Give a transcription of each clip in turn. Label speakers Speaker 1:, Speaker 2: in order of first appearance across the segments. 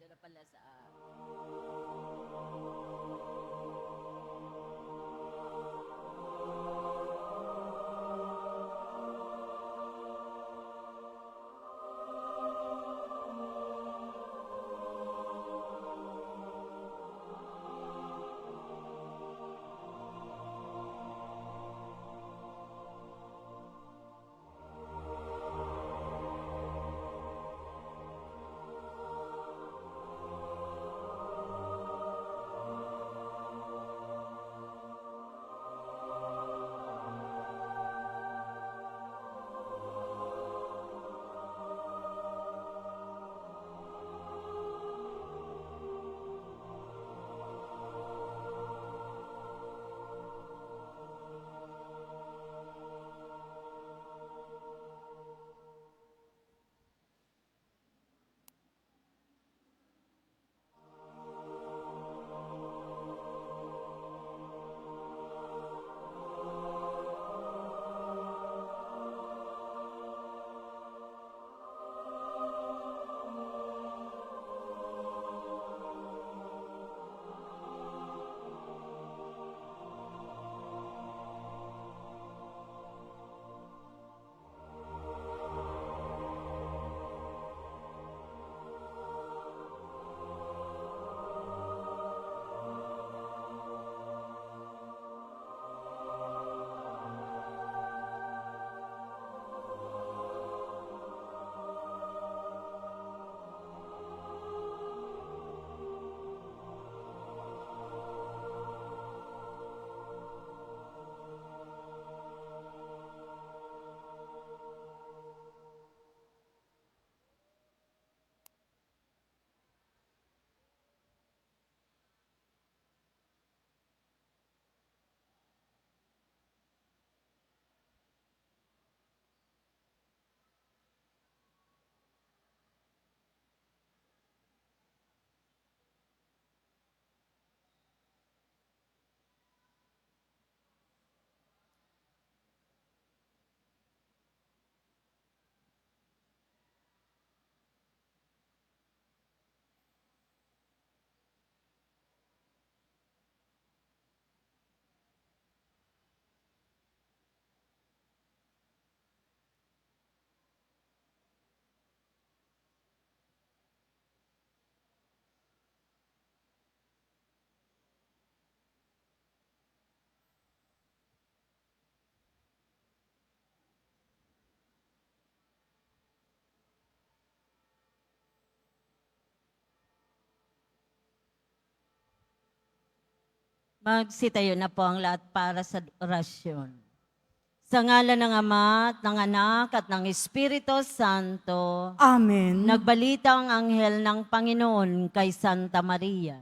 Speaker 1: Ito na pala sa... Magsitayo na po ang lahat para sa orasyon. Sa ngalan ng Ama, at ng Anak, at ng Espiritu Santo,
Speaker 2: Amen.
Speaker 1: nagbalita ang anghel ng Panginoon kay Santa Maria.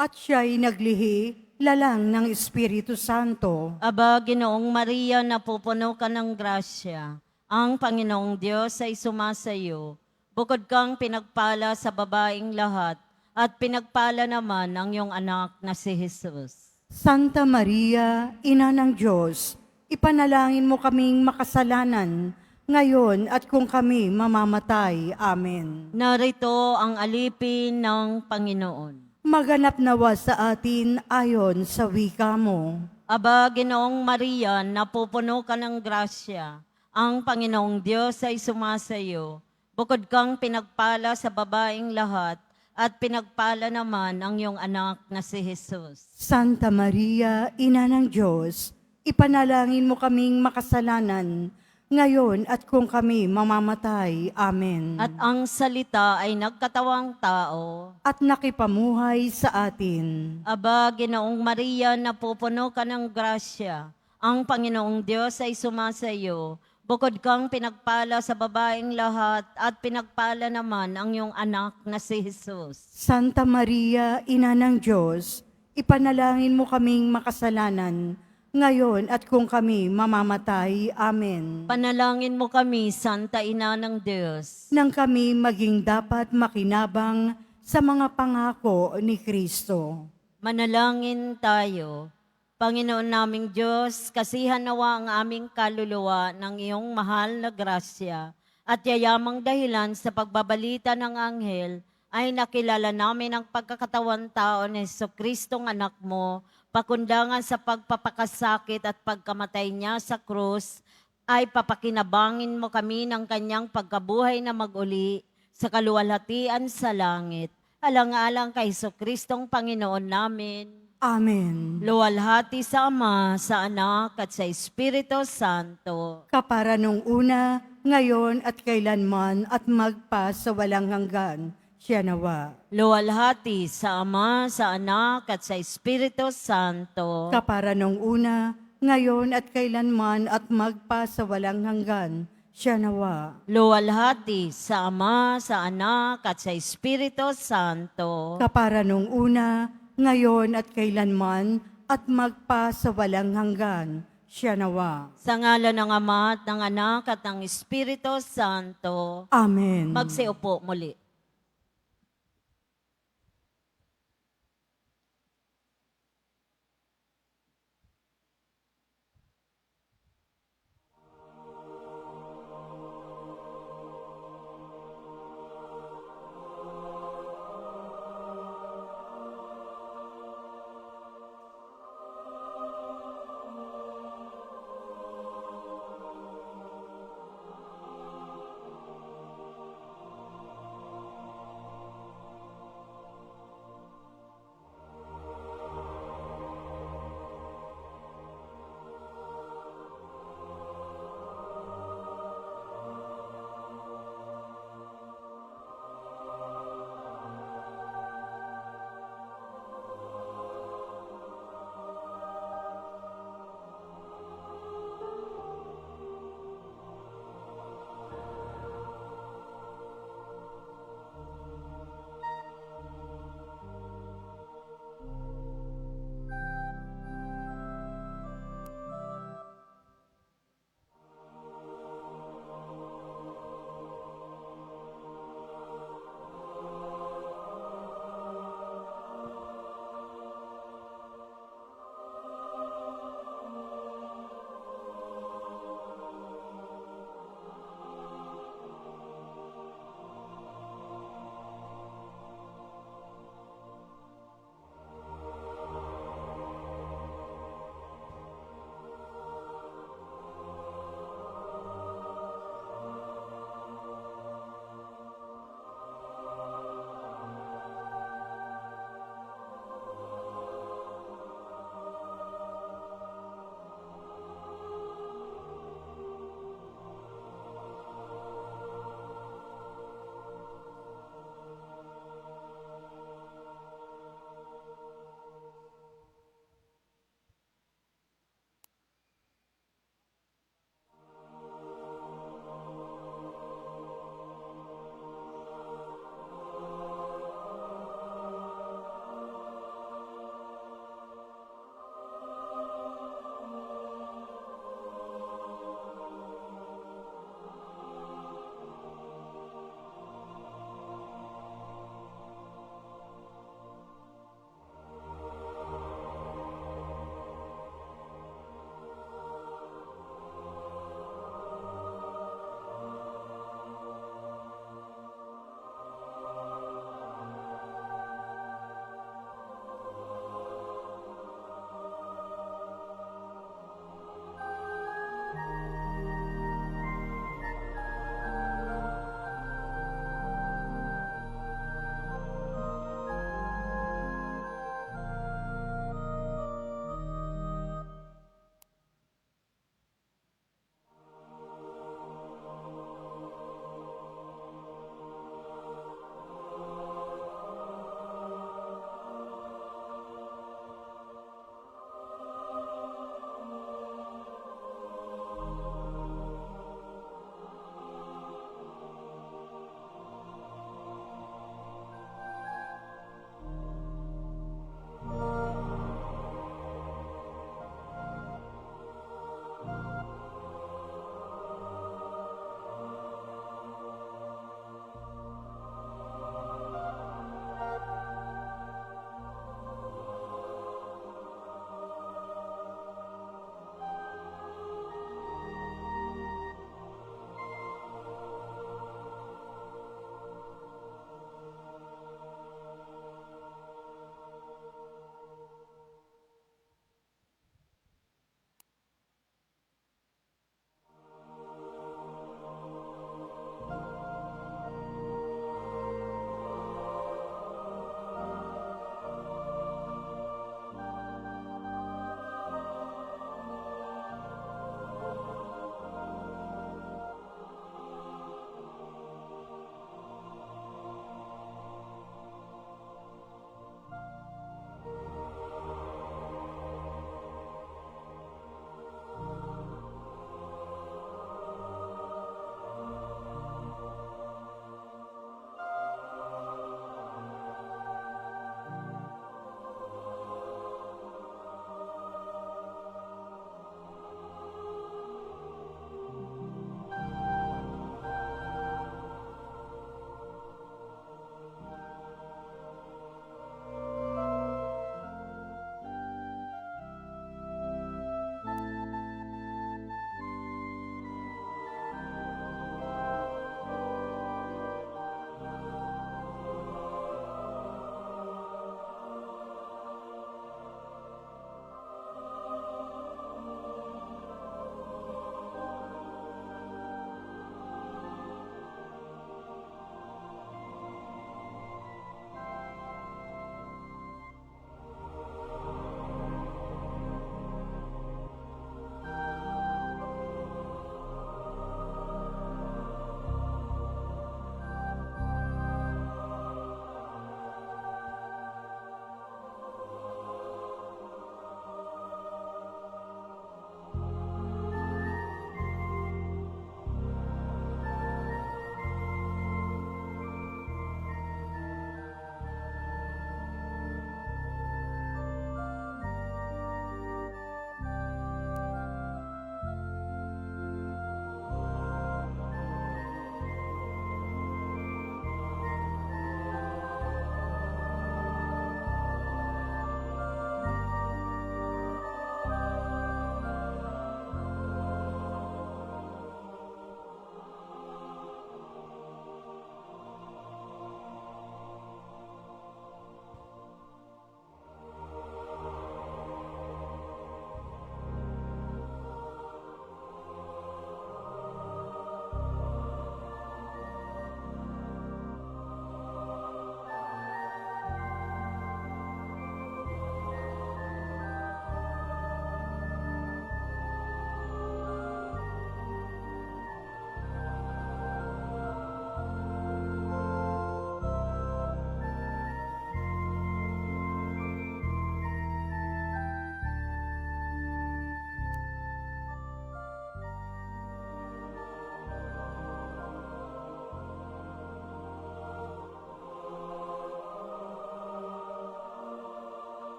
Speaker 2: At siya'y naglihi, lalang ng Espiritu Santo.
Speaker 1: Aba, Ginoong Maria, napupuno ka ng grasya. Ang Panginoong Diyos ay sumasayo. Bukod kang pinagpala sa babaeng lahat, at pinagpala naman ang iyong anak na si Jesus.
Speaker 2: Santa Maria, Ina ng Diyos, ipanalangin mo kaming makasalanan, ngayon at kung kami mamamatay. Amen.
Speaker 1: Narito ang alipin ng Panginoon.
Speaker 2: Maganap nawa sa atin ayon sa wika mo.
Speaker 1: Aba, Ginoong Maria, napupuno ka ng grasya. Ang Panginoong Diyos ay sumasayo. Bukod kang pinagpala sa babaeng lahat, at pinagpala naman ang iyong anak na si Jesus.
Speaker 2: Santa Maria, Ina ng Diyos, ipanalangin mo kaming makasalanan, ngayon at kung kami mamamatay. Amen.
Speaker 1: At ang salita ay nagkatawang tao.
Speaker 2: At nakipamuhay sa atin.
Speaker 1: Aba, Ginoong Maria, napupuno ka ng grasya. Ang Panginoong Diyos ay sumasayo. Bukod kang pinagpala sa babaeng lahat, at pinagpala naman ang iyong anak na si Jesus.
Speaker 2: Santa Maria, Ina ng Diyos, ipanalangin mo kaming makasalanan, ngayon at kung kami mamamatay. Amen.
Speaker 1: Panalangin mo kami, Santa Ina ng Diyos.
Speaker 2: Nang kami maging dapat makinabang sa mga pangako ni Kristo.
Speaker 1: Manalangin tayo. Panginoon naming Diyos, kasihan nawa ang aming kaluluwa ng iyong mahal na grasya at yayamang dahilan sa pagbabalita ng anghel ay nakilala namin ang pagkakatawan tao ni Jesucristong anak mo, pakundangan sa pagpapakasakit at pagkamatay niya sa krus, ay papakinabangin mo kami ng kanyang pagkabuhay na maguli sa kaluwalhatian sa langit. Alang-alang kay Jesucristong Panginoon namin.
Speaker 2: Amen.
Speaker 1: Luwalhati sa Ama, sa Anak, at sa Espiritu Santo.
Speaker 2: Kapara nung una, ngayon at kailanman at magpa sa walang hanggan. Siya nawa.
Speaker 1: Luwalhati sa Ama, sa Anak, at sa Espiritu Santo.
Speaker 2: Kapara nung una, ngayon at kailanman at magpa sa walang hanggan. Siya nawa.
Speaker 1: Luwalhati sa Ama, sa Anak, at sa Espiritu Santo.
Speaker 2: Kapara nung una, ngayon at kailanman at magpa sa walang hanggan. Siya nawa.
Speaker 1: Sa ngalan ng Ama at ng Anak at ng Espiritu Santo.
Speaker 2: Amen.
Speaker 1: Magsiupo muli.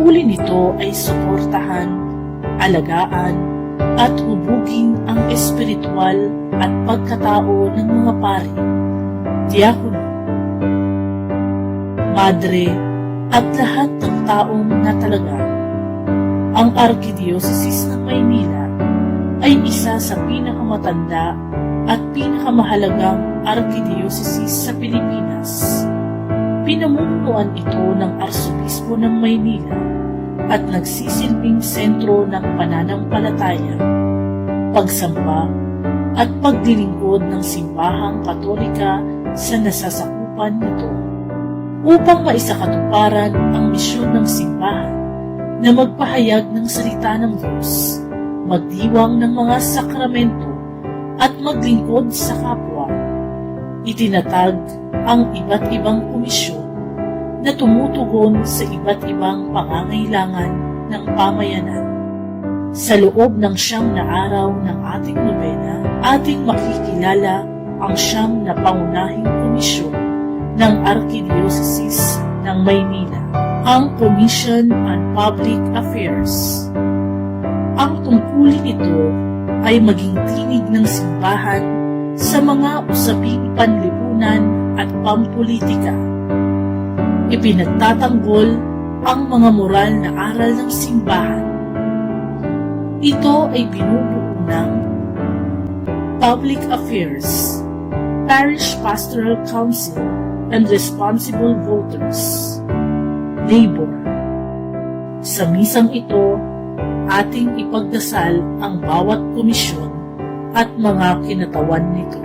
Speaker 3: tungkulin nito ay suportahan, alagaan, at hubugin ang espiritual at pagkatao ng mga pari, diakono, madre, at lahat ng taong natalaga. Ang Arkidiyocesis ng Maynila ay isa sa pinakamatanda at pinakamahalagang arkidiyocesis sa Pilipinas. Pinamumunuan ito ng Arsobispo ng Maynila at nagsisilbing sentro ng pananampalataya, pagsamba at paglilingkod ng simbahang Katolika sa nasasakupan nito, upang maisakatuparan ang misyon ng simbahan na magpahayag ng salita ng Diyos, magdiwang ng mga sakramento at maglingkod sa kapwa. Itinatag ang iba't ibang komisyon na tumutugon sa iba't ibang pangangailangan ng pamayanan. Sa loob ng 9 na araw ng ating nobena, ating makikilala ang 9 na pangunahing komisyon ng Arkidiyocesis ng Maynila, ang Commission on Public Affairs. Ang tungkulin nito ay maging tinig ng simbahan sa mga usaping panlipunan at pampolitika. Ipinagtatanggol ang mga moral na aral ng simbahan. Ito ay binubuo ng Public Affairs, Parish Pastoral Council and Responsible Voters, Labor. Sa misang ito, ating ipagdasal ang bawat komisyon at mga kinatawan nito.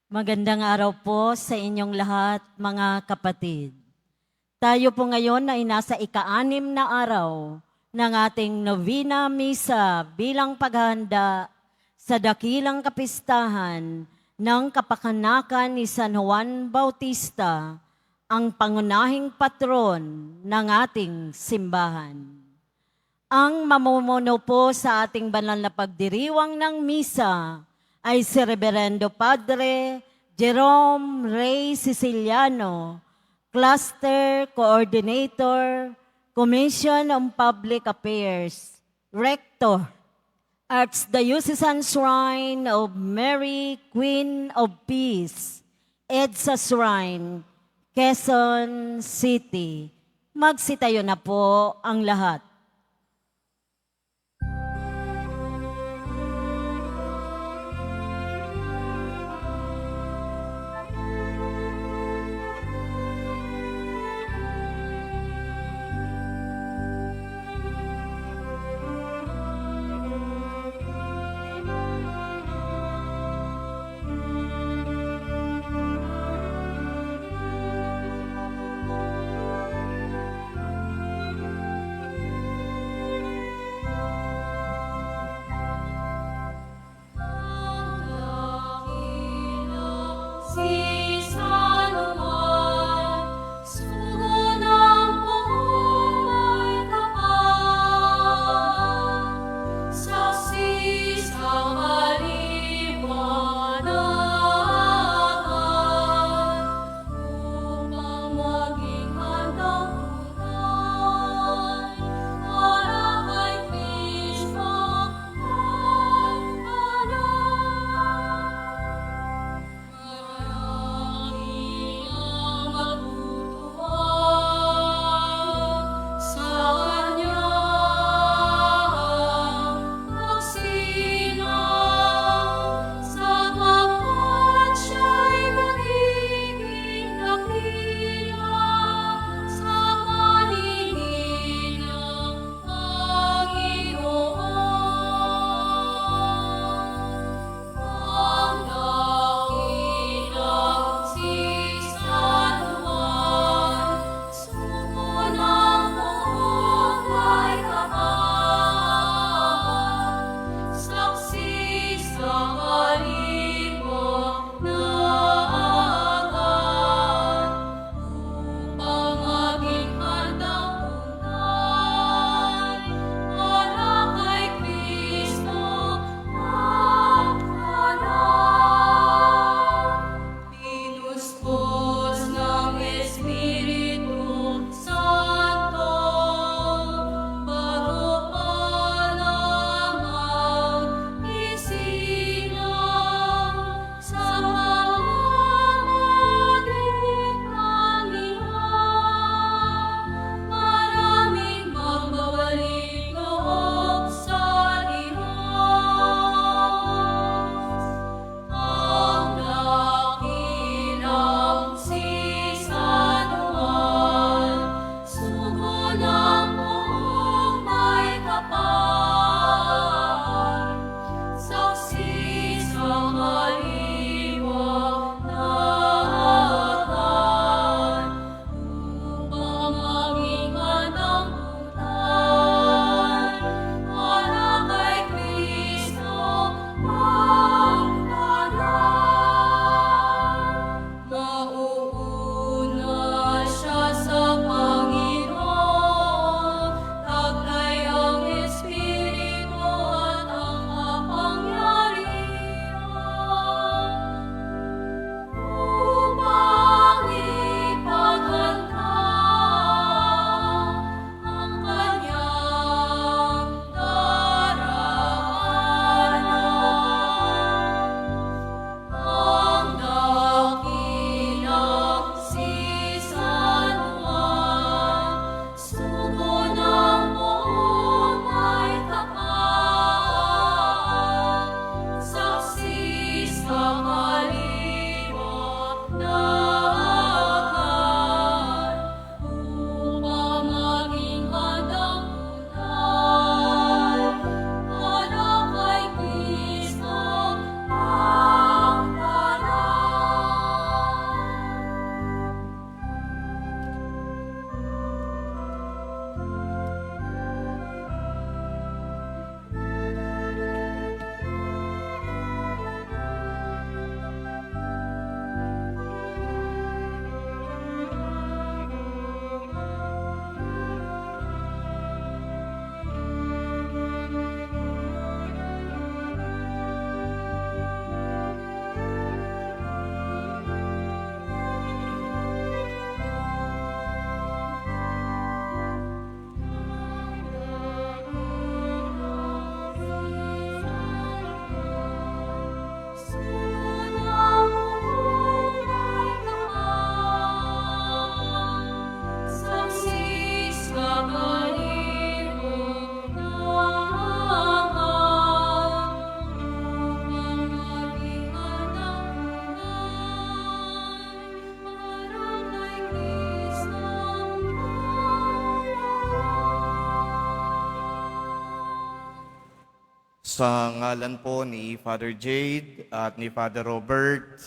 Speaker 1: Magandang araw po sa inyong lahat, mga kapatid. Tayo po ngayon ay nasa ika-6 na araw ng ating Novena Misa bilang paghahanda sa dakilang kapistahan ng kapakanakan ni San Juan Bautista, ang pangunahing patron ng ating simbahan. Ang mamumuno po sa ating banal na pagdiriwang ng misa ay si Reverendo Padre Jerome Ray Siciliano, Cluster Coordinator, Commission on Public Affairs, Rector, Archdiocesan Shrine of Mary, Queen of Peace, EDSA Shrine, Quezon City. Magsitayo na po ang lahat.
Speaker 4: Sa ngalan po ni Father Jade at ni Father Robert,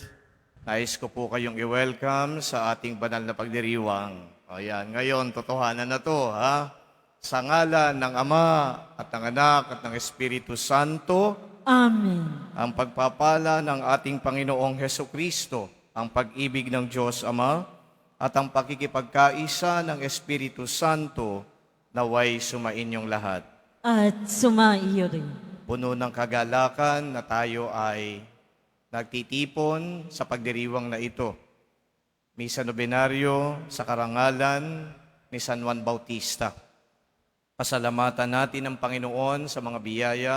Speaker 4: nais ko po kayong i-welcome sa ating banal na pagdiriwang. Ayan, ngayon, totohanan na to, ha? Sa ngalan ng Ama at ng Anak at ng Espiritu Santo,
Speaker 1: Amen.
Speaker 4: ang pagpapala ng ating Panginoong Heso Kristo, ang pag-ibig ng Diyos Ama, at ang pakikipagkaisa ng Espiritu Santo, naway sumainyong lahat.
Speaker 1: At sumaiyo rin.
Speaker 4: Puno ng kagalakan na tayo ay nagtitipon sa pagdiriwang na ito. Misa Nobenaryo sa karangalan ni San Juan Bautista. Pasalamatan natin ang Panginoon sa mga biyaya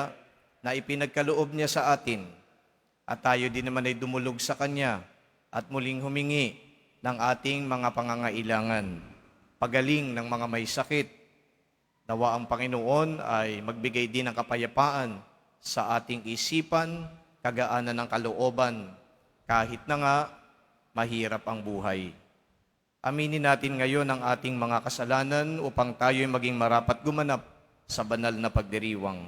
Speaker 4: na ipinagkaloob niya sa atin. At tayo din naman ay dumulog sa Kanya at muling humingi ng ating mga pangangailangan. Pagaling ng mga may sakit. Nawa ang Panginoon ay magbigay din ng kapayapaan sa ating isipan, kagaanan ng kalooban, kahit na nga mahirap ang buhay. Aminin natin ngayon ang ating mga kasalanan upang tayo'y maging marapat gumanap sa banal na pagdiriwang.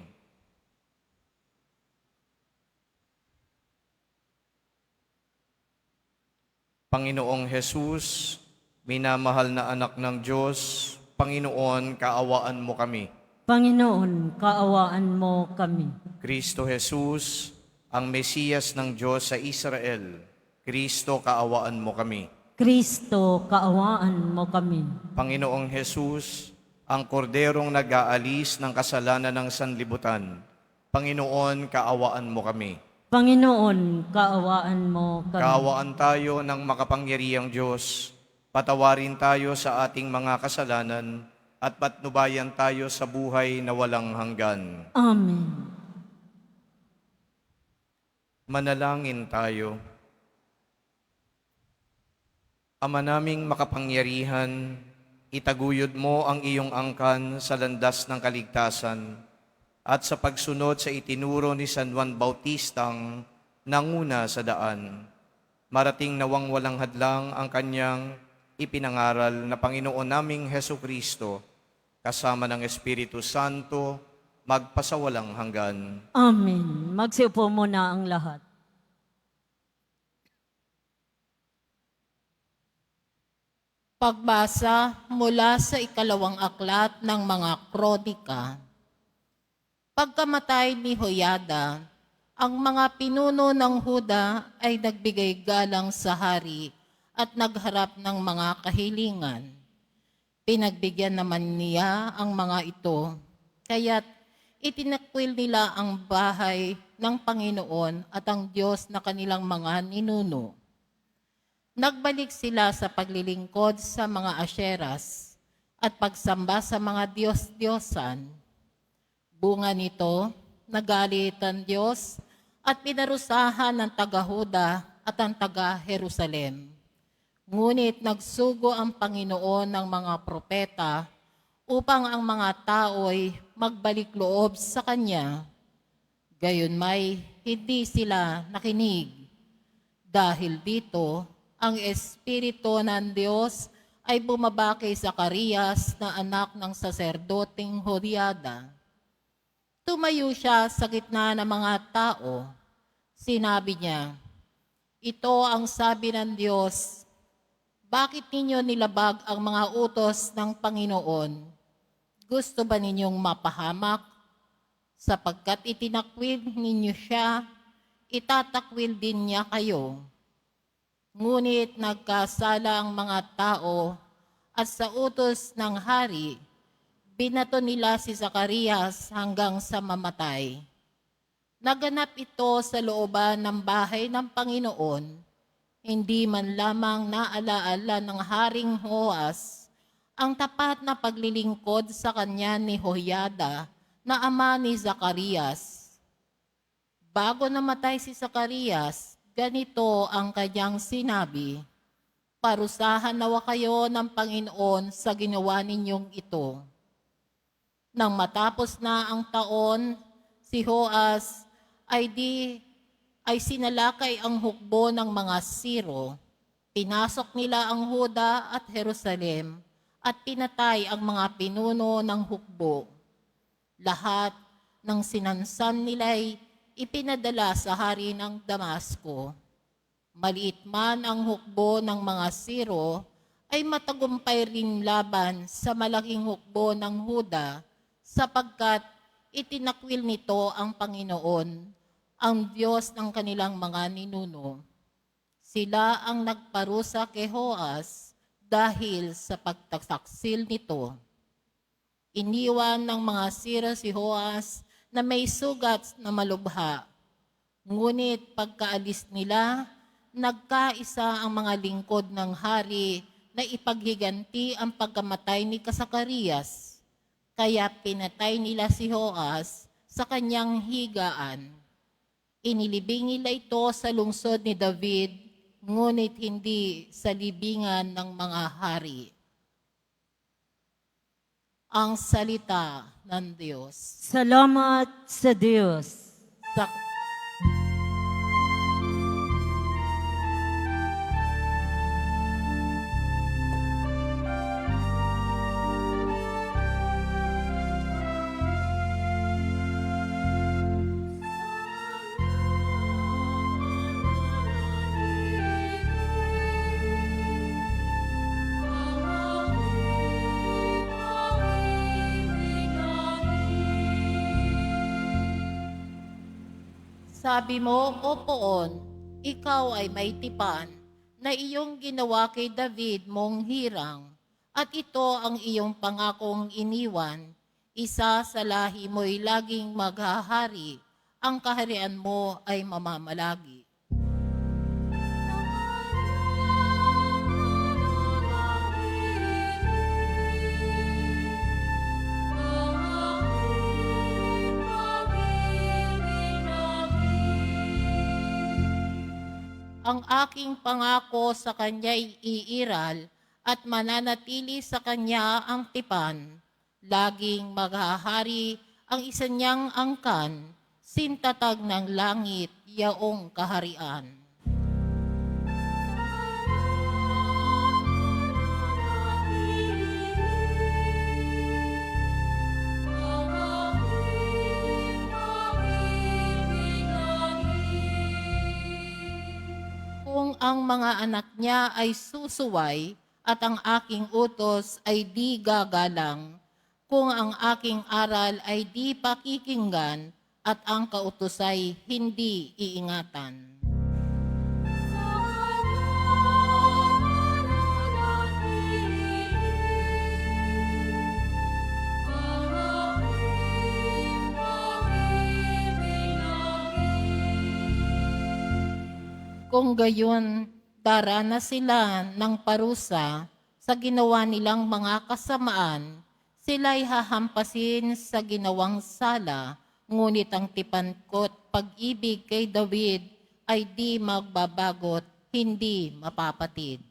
Speaker 4: Panginoong Jesus, minamahal na anak ng Diyos, Panginoon, kaawaan mo kami.
Speaker 1: Panginoon, kaawaan mo kami.
Speaker 4: Kristo Jesus, ang Mesiyas ng Diyos sa Israel, Kristo, kaawaan mo kami.
Speaker 1: Kristo, kaawaan mo kami.
Speaker 4: Panginoong Jesus, ang korderong nag-aalis ng kasalanan ng sanlibutan, Panginoon, kaawaan mo kami.
Speaker 1: Panginoon, kaawaan mo kami.
Speaker 4: Kaawaan tayo ng makapangyarihang Diyos, patawarin tayo sa ating mga kasalanan at patnubayan tayo sa buhay na walang hanggan.
Speaker 1: Amen.
Speaker 4: Manalangin tayo. Ama naming makapangyarihan, itaguyod mo ang iyong angkan sa landas ng kaligtasan at sa pagsunod sa itinuro ni San Juan Bautistang nanguna sa daan. Marating nawang walang hadlang ang kanyang ipinangaral na Panginoon naming Heso Kristo, kasama ng Espiritu Santo, magpasawalang hanggan.
Speaker 1: Amen. Magsiupo muna ang lahat.
Speaker 5: Pagbasa mula sa ikalawang aklat ng mga kronika. Pagkamatay ni Hoyada, ang mga pinuno ng Huda ay nagbigay galang sa hari at nagharap ng mga kahilingan. Pinagbigyan naman niya ang mga ito, kaya't itinakwil nila ang bahay ng Panginoon at ang Diyos na kanilang mga ninuno. Nagbalik sila sa paglilingkod sa mga asyeras at pagsamba sa mga Diyos-Diyosan. Bunga nito, nagalit ang Diyos at pinarusahan ng taga-Huda at ang taga-Jerusalem. Ngunit nagsugo ang Panginoon ng mga propeta upang ang mga tao'y magbalik loob sa Kanya. Gayunmay, hindi sila nakinig. Dahil dito, ang Espiritu ng Diyos ay bumaba kay Zacarias na anak ng saserdoteng Joiada. Tumayo siya sa gitna ng mga tao. Sinabi niya, "Ito ang sabi ng Diyos, bakit ninyo nilabag ang mga utos ng Panginoon? Gusto ba ninyong mapahamak? Sapagkat itinakwil ninyo siya, itatakwil din niya kayo." Ngunit nagkasala ang mga tao at sa utos ng hari, binato nila si Zacarias hanggang sa mamatay. Naganap ito sa looban ng bahay ng Panginoon. Hindi man lamang naalaala ng Haring Joas ang tapat na paglilingkod sa kanya ni Joiada na ama ni Zacarias. Bago namatay si Zacarias, ganito ang kanyang sinabi, "Parusahan nawa kayo ng Panginoon sa ginawa ninyong ito." Nang matapos na ang taon, si Joas ay sinalakay ang hukbo ng mga Siro. Pinasok nila ang Huda at Jerusalem at pinatay ang mga pinuno ng hukbo. Lahat nang sinansan nila'y ipinadala sa hari ng Damasco. Maliit man ang hukbo ng mga Siro, ay matagumpay rin laban sa malaking hukbo ng Huda, sapagkat itinakwil nito ang Panginoon, ang Diyos ng kanilang mga ninuno. Sila ang nagparusa kay Joas dahil sa pagtasaksil nito. Iniwan ng mga Siro si Joas na may sugat na malubha. Ngunit pagkaalis nila, nagkaisa ang mga lingkod ng hari na ipaghiganti ang pagkamatay ni Sakarias. Kaya pinatay nila si Joas sa kanyang higaan. Inilibing nila ito sa lungsod ni David, ngunit hindi sa libingan ng mga hari. Ang salita ng Diyos.
Speaker 1: Salamat sa Diyos.
Speaker 5: Sa Sabi mo, O Poon, ikaw ay may tipan na iyong ginawa kay David mong hirang, at ito ang iyong pangakong iniwan. Isa sa lahi mo'y laging maghahari, ang kaharian mo ay mamamalagi. Ang aking pangako sa kanya'y iiral at mananatili sa kanya ang tipan. Laging maghahari ang isa niyang angkan, sintatag ng langit yaong kaharian. Kung ang mga anak niya ay susuway at ang aking utos ay di gagalang, kung ang aking aral ay di pakikinggan at ang kautos ay hindi iingatan. Kung gayon, darana sila ng parusa sa ginawa nilang mga kasamaan, sila'y hahampasin sa ginawang sala, ngunit ang tipan ko't pag-ibig kay David ay di magbabagot, hindi mapapatid.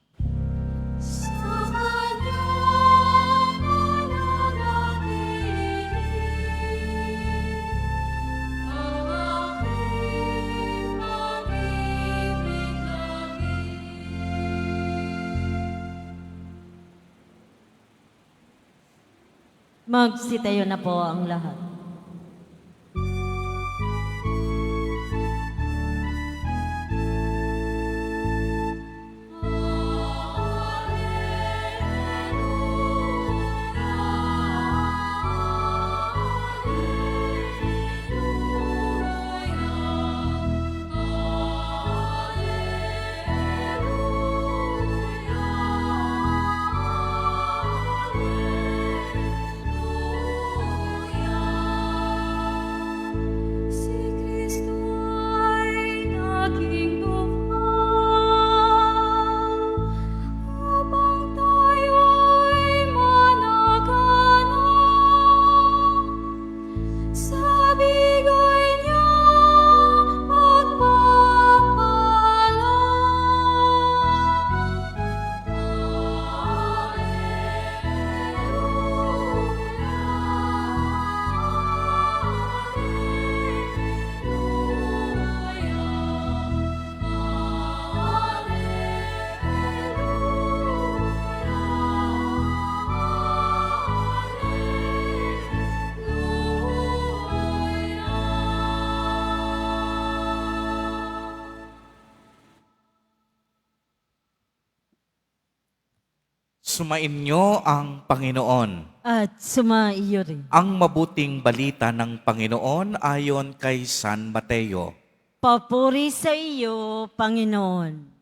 Speaker 1: Magsitayo na po ang lahat.
Speaker 6: Sumainyo ang Panginoon.
Speaker 1: At sumaiyo rin.
Speaker 6: Ang mabuting balita ng Panginoon ayon kay San Mateo.
Speaker 1: Papuri sa iyo, Panginoon.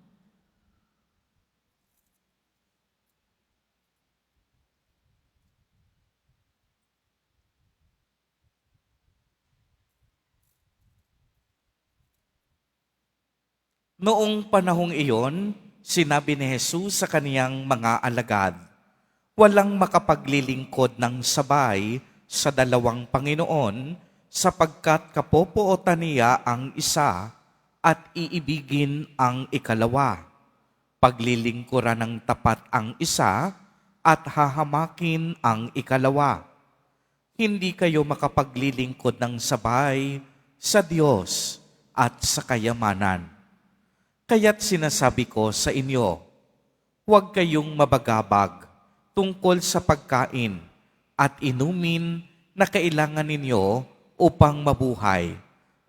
Speaker 6: Noong panahong iyon, sinabi ni Jesus sa kaniyang mga alagad, walang makapaglilingkod ng sabay sa dalawang Panginoon sapagkat kapopootan niya ang isa at iibigin ang ikalawa. Paglilingkuran ng tapat ang isa at hahamakin ang ikalawa. Hindi kayo makapaglilingkod ng sabay sa Diyos at sa kayamanan. Kaya't sinasabi ko sa inyo, huwag kayong mabagabag tungkol sa pagkain at inumin na kailangan ninyo upang mabuhay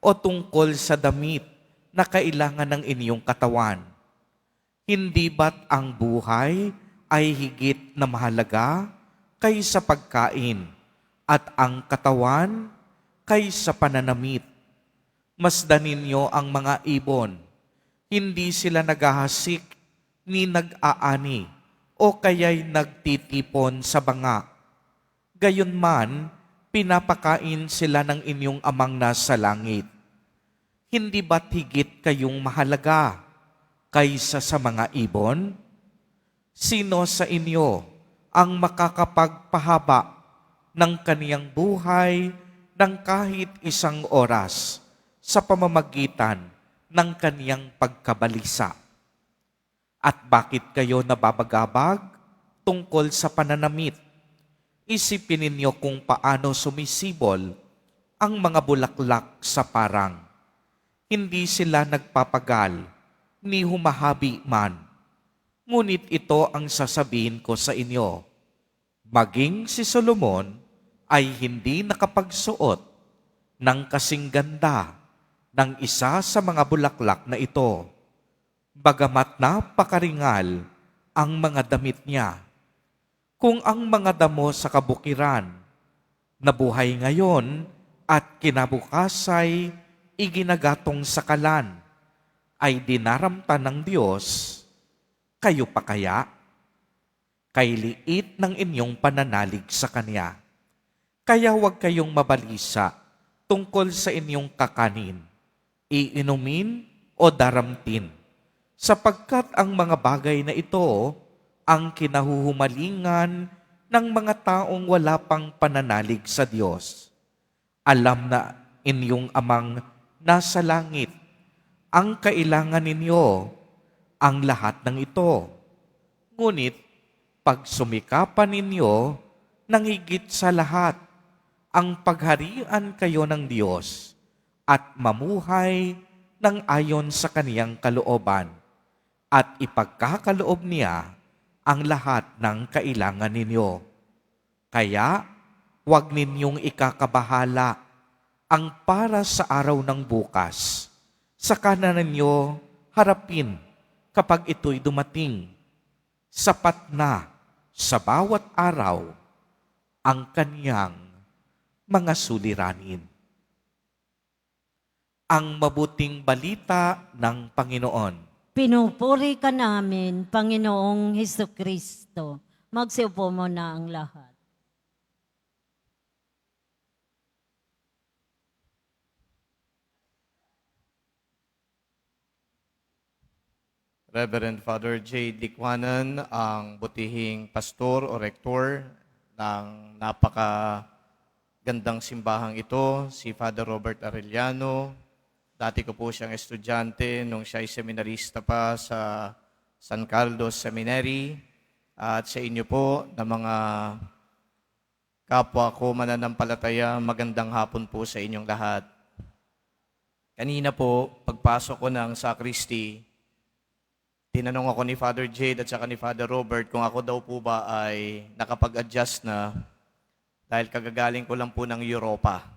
Speaker 6: o tungkol sa damit na kailangan ng inyong katawan. Hindi ba't ang buhay ay higit na mahalaga kaysa pagkain at ang katawan kaysa pananamit? Masdan ninyo ang mga ibon. Hindi sila naghahasik ni nag-aani o kaya'y nagtitipon sa banga. Gayunman, pinapakain sila ng inyong amang nasa langit. Hindi ba't higit kayong mahalaga kaysa sa mga ibon? Sino sa inyo ang makakapagpahaba ng kaniyang buhay ng kahit isang oras sa pamamagitan ng kaniyang pagkabalisa? At bakit kayo nababagabag tungkol sa pananamit? Isipin ninyo kung paano sumisibol ang mga bulaklak sa parang. Hindi sila nagpapagal, ni humahabi man. Ngunit ito ang sasabihin ko sa inyo, maging si Solomon ay hindi nakapagsuot ng kasing ganda ng isa sa mga bulaklak na ito, bagamat napakaringal ang mga damit niya. Kung ang mga damo sa kabukiran, nabuhay ngayon at kinabukas ay iginagatong sa kalan, ay dinaramtan ng Diyos, kayo pa kaya? Kay liit ng inyong pananalig sa Kanya. Kaya huwag kayong mabalisa tungkol sa inyong kakanin, iinumin o daramtin, sapagkat ang mga bagay na ito ang kinahuhumalingan ng mga taong wala pang pananalig sa Diyos. Alam na inyong amang nasa langit ang kailangan ninyo ang lahat ng ito. Ngunit pag sumikapan ninyo ng higit sa lahat ang pagharian kayo ng Diyos at mamuhay ng ayon sa kaniyang kalooban at ipagkakaloob niya ang lahat ng kailangan ninyo. Kaya, huwag ninyong ikakabahala ang para sa araw ng bukas. Saka na ninyo harapin kapag ito'y dumating. Sapat na sa bawat araw ang kaniyang mga suliranin. Ang mabuting balita ng Panginoon.
Speaker 1: Pinupuri ka namin, Panginoong Hesukristo. Magsiupo mo na ang lahat.
Speaker 4: Reverend Father J. Dikwanan, ang butihing pastor o rektor ng napakagandang simbahang ito, si Father Robert Arellano. Dati ko po siyang estudyante nung siya ay seminarista pa sa San Carlos Seminary. At sa inyo po na mga kapwa ko mananampalataya, magandang hapon po sa inyong lahat. Kanina po, pagpasok ko ng sacristy, tinanong ako ni Father Jade at saka ni Father Robert kung ako daw po ba ay nakapag-adjust na dahil kagagaling ko lang po ng Europa.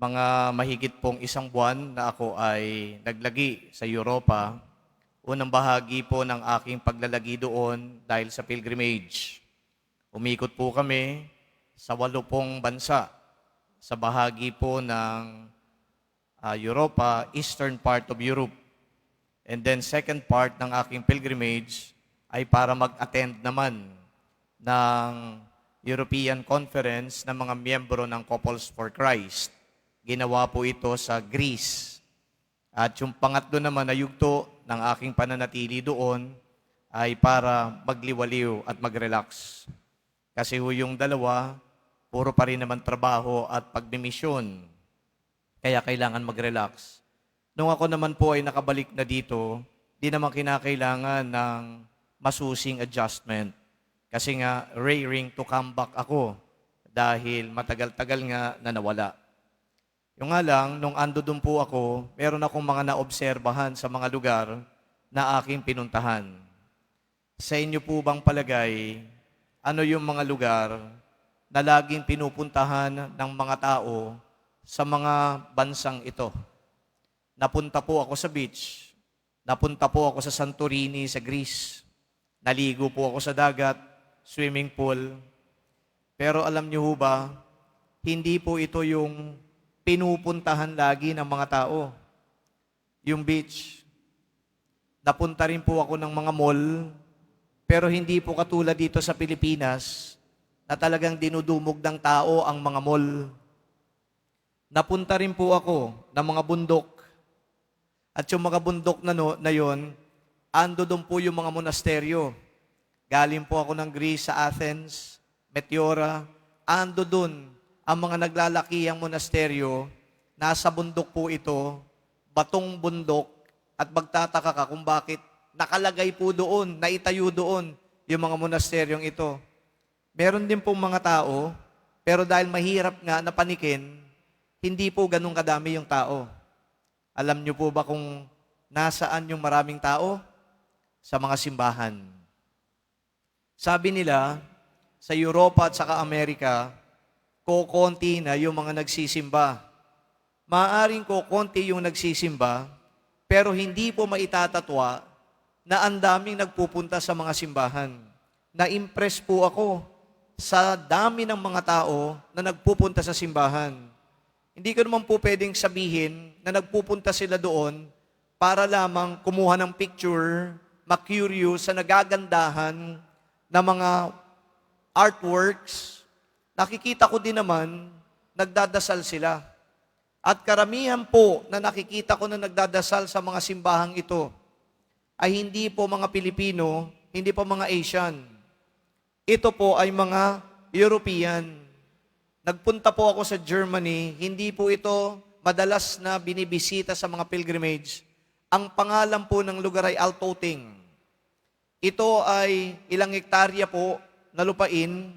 Speaker 4: Mga mahigit pong isang buwan na ako ay naglagi sa Europa unang bahagi po ng aking paglalagi doon dahil sa pilgrimage. Umikot po kami sa 8 bansa sa bahagi po ng Europa, eastern part of Europe. And then second part ng aking pilgrimage ay para mag-attend naman ng European Conference ng mga miyembro ng Couples for Christ. Ginawa po ito sa Greece. At yung pangatlo naman na yugto ng aking pananatili doon ay para magliwaliw at mag-relax. Kasi yung dalawa, puro pa rin naman trabaho at pagmimisyon. Kaya kailangan mag-relax. Nung ako naman po ay nakabalik na dito, di naman kinakailangan ng masusing adjustment. Kasi nga, raring to come back ako dahil matagal-tagal nga na nawala. Yung nga lang, nung ando doon po ako, meron akong mga naobserbahan sa mga lugar na aking pinuntahan. Sa inyo po bang palagay, ano yung mga lugar na laging pinupuntahan ng mga tao sa mga bansang ito? Napunta po ako sa beach. Napunta po ako sa Santorini, sa Greece. Naligo po ako sa dagat, swimming pool. Pero alam niyo ho ba, hindi po ito yung pinupuntahan lagi ng mga tao. Yung beach. Napunta rin po ako ng mga mall, pero hindi po katulad dito sa Pilipinas na talagang dinudumog ng tao ang mga mall. Napunta rin po ako ng mga bundok. At yung mga bundok na yon, ando doon po yung mga monasteryo. Galing po ako ng Greece sa Athens, Meteora. Ando doon ang mga naglalakihang monasteryo. Nasa bundok po ito, batong bundok, at magtataka ka kung bakit nakalagay po doon, naitayo doon yung mga monasteryong ito. Meron din pong mga tao, pero dahil mahirap nga na panikin, hindi po ganun kadami yung tao. Alam niyo po ba kung nasaan yung maraming tao? Sa mga simbahan. Sabi nila, sa Europa at saka Amerika, kokonti na yung mga nagsisimba. Maaring kokonti yung nagsisimba, pero hindi po maitatatwa na ang daming nagpupunta sa mga simbahan. Na-impress po ako sa dami ng mga tao na nagpupunta sa simbahan. Hindi ko naman po pwedeng sabihin na nagpupunta sila doon para lamang kumuha ng picture, ma-curious sa nagagandahan na mga artworks. Nakikita ko din naman, nagdadasal sila. At karamihan po na nakikita ko na nagdadasal sa mga simbahang ito ay hindi po mga Pilipino, hindi po mga Asian. Ito po ay mga European. Nagpunta po ako sa Germany, hindi po ito madalas na binibisita sa mga pilgrimage. Ang pangalan po ng lugar ay Altötting. Ito ay ilang hektarya po na lupain.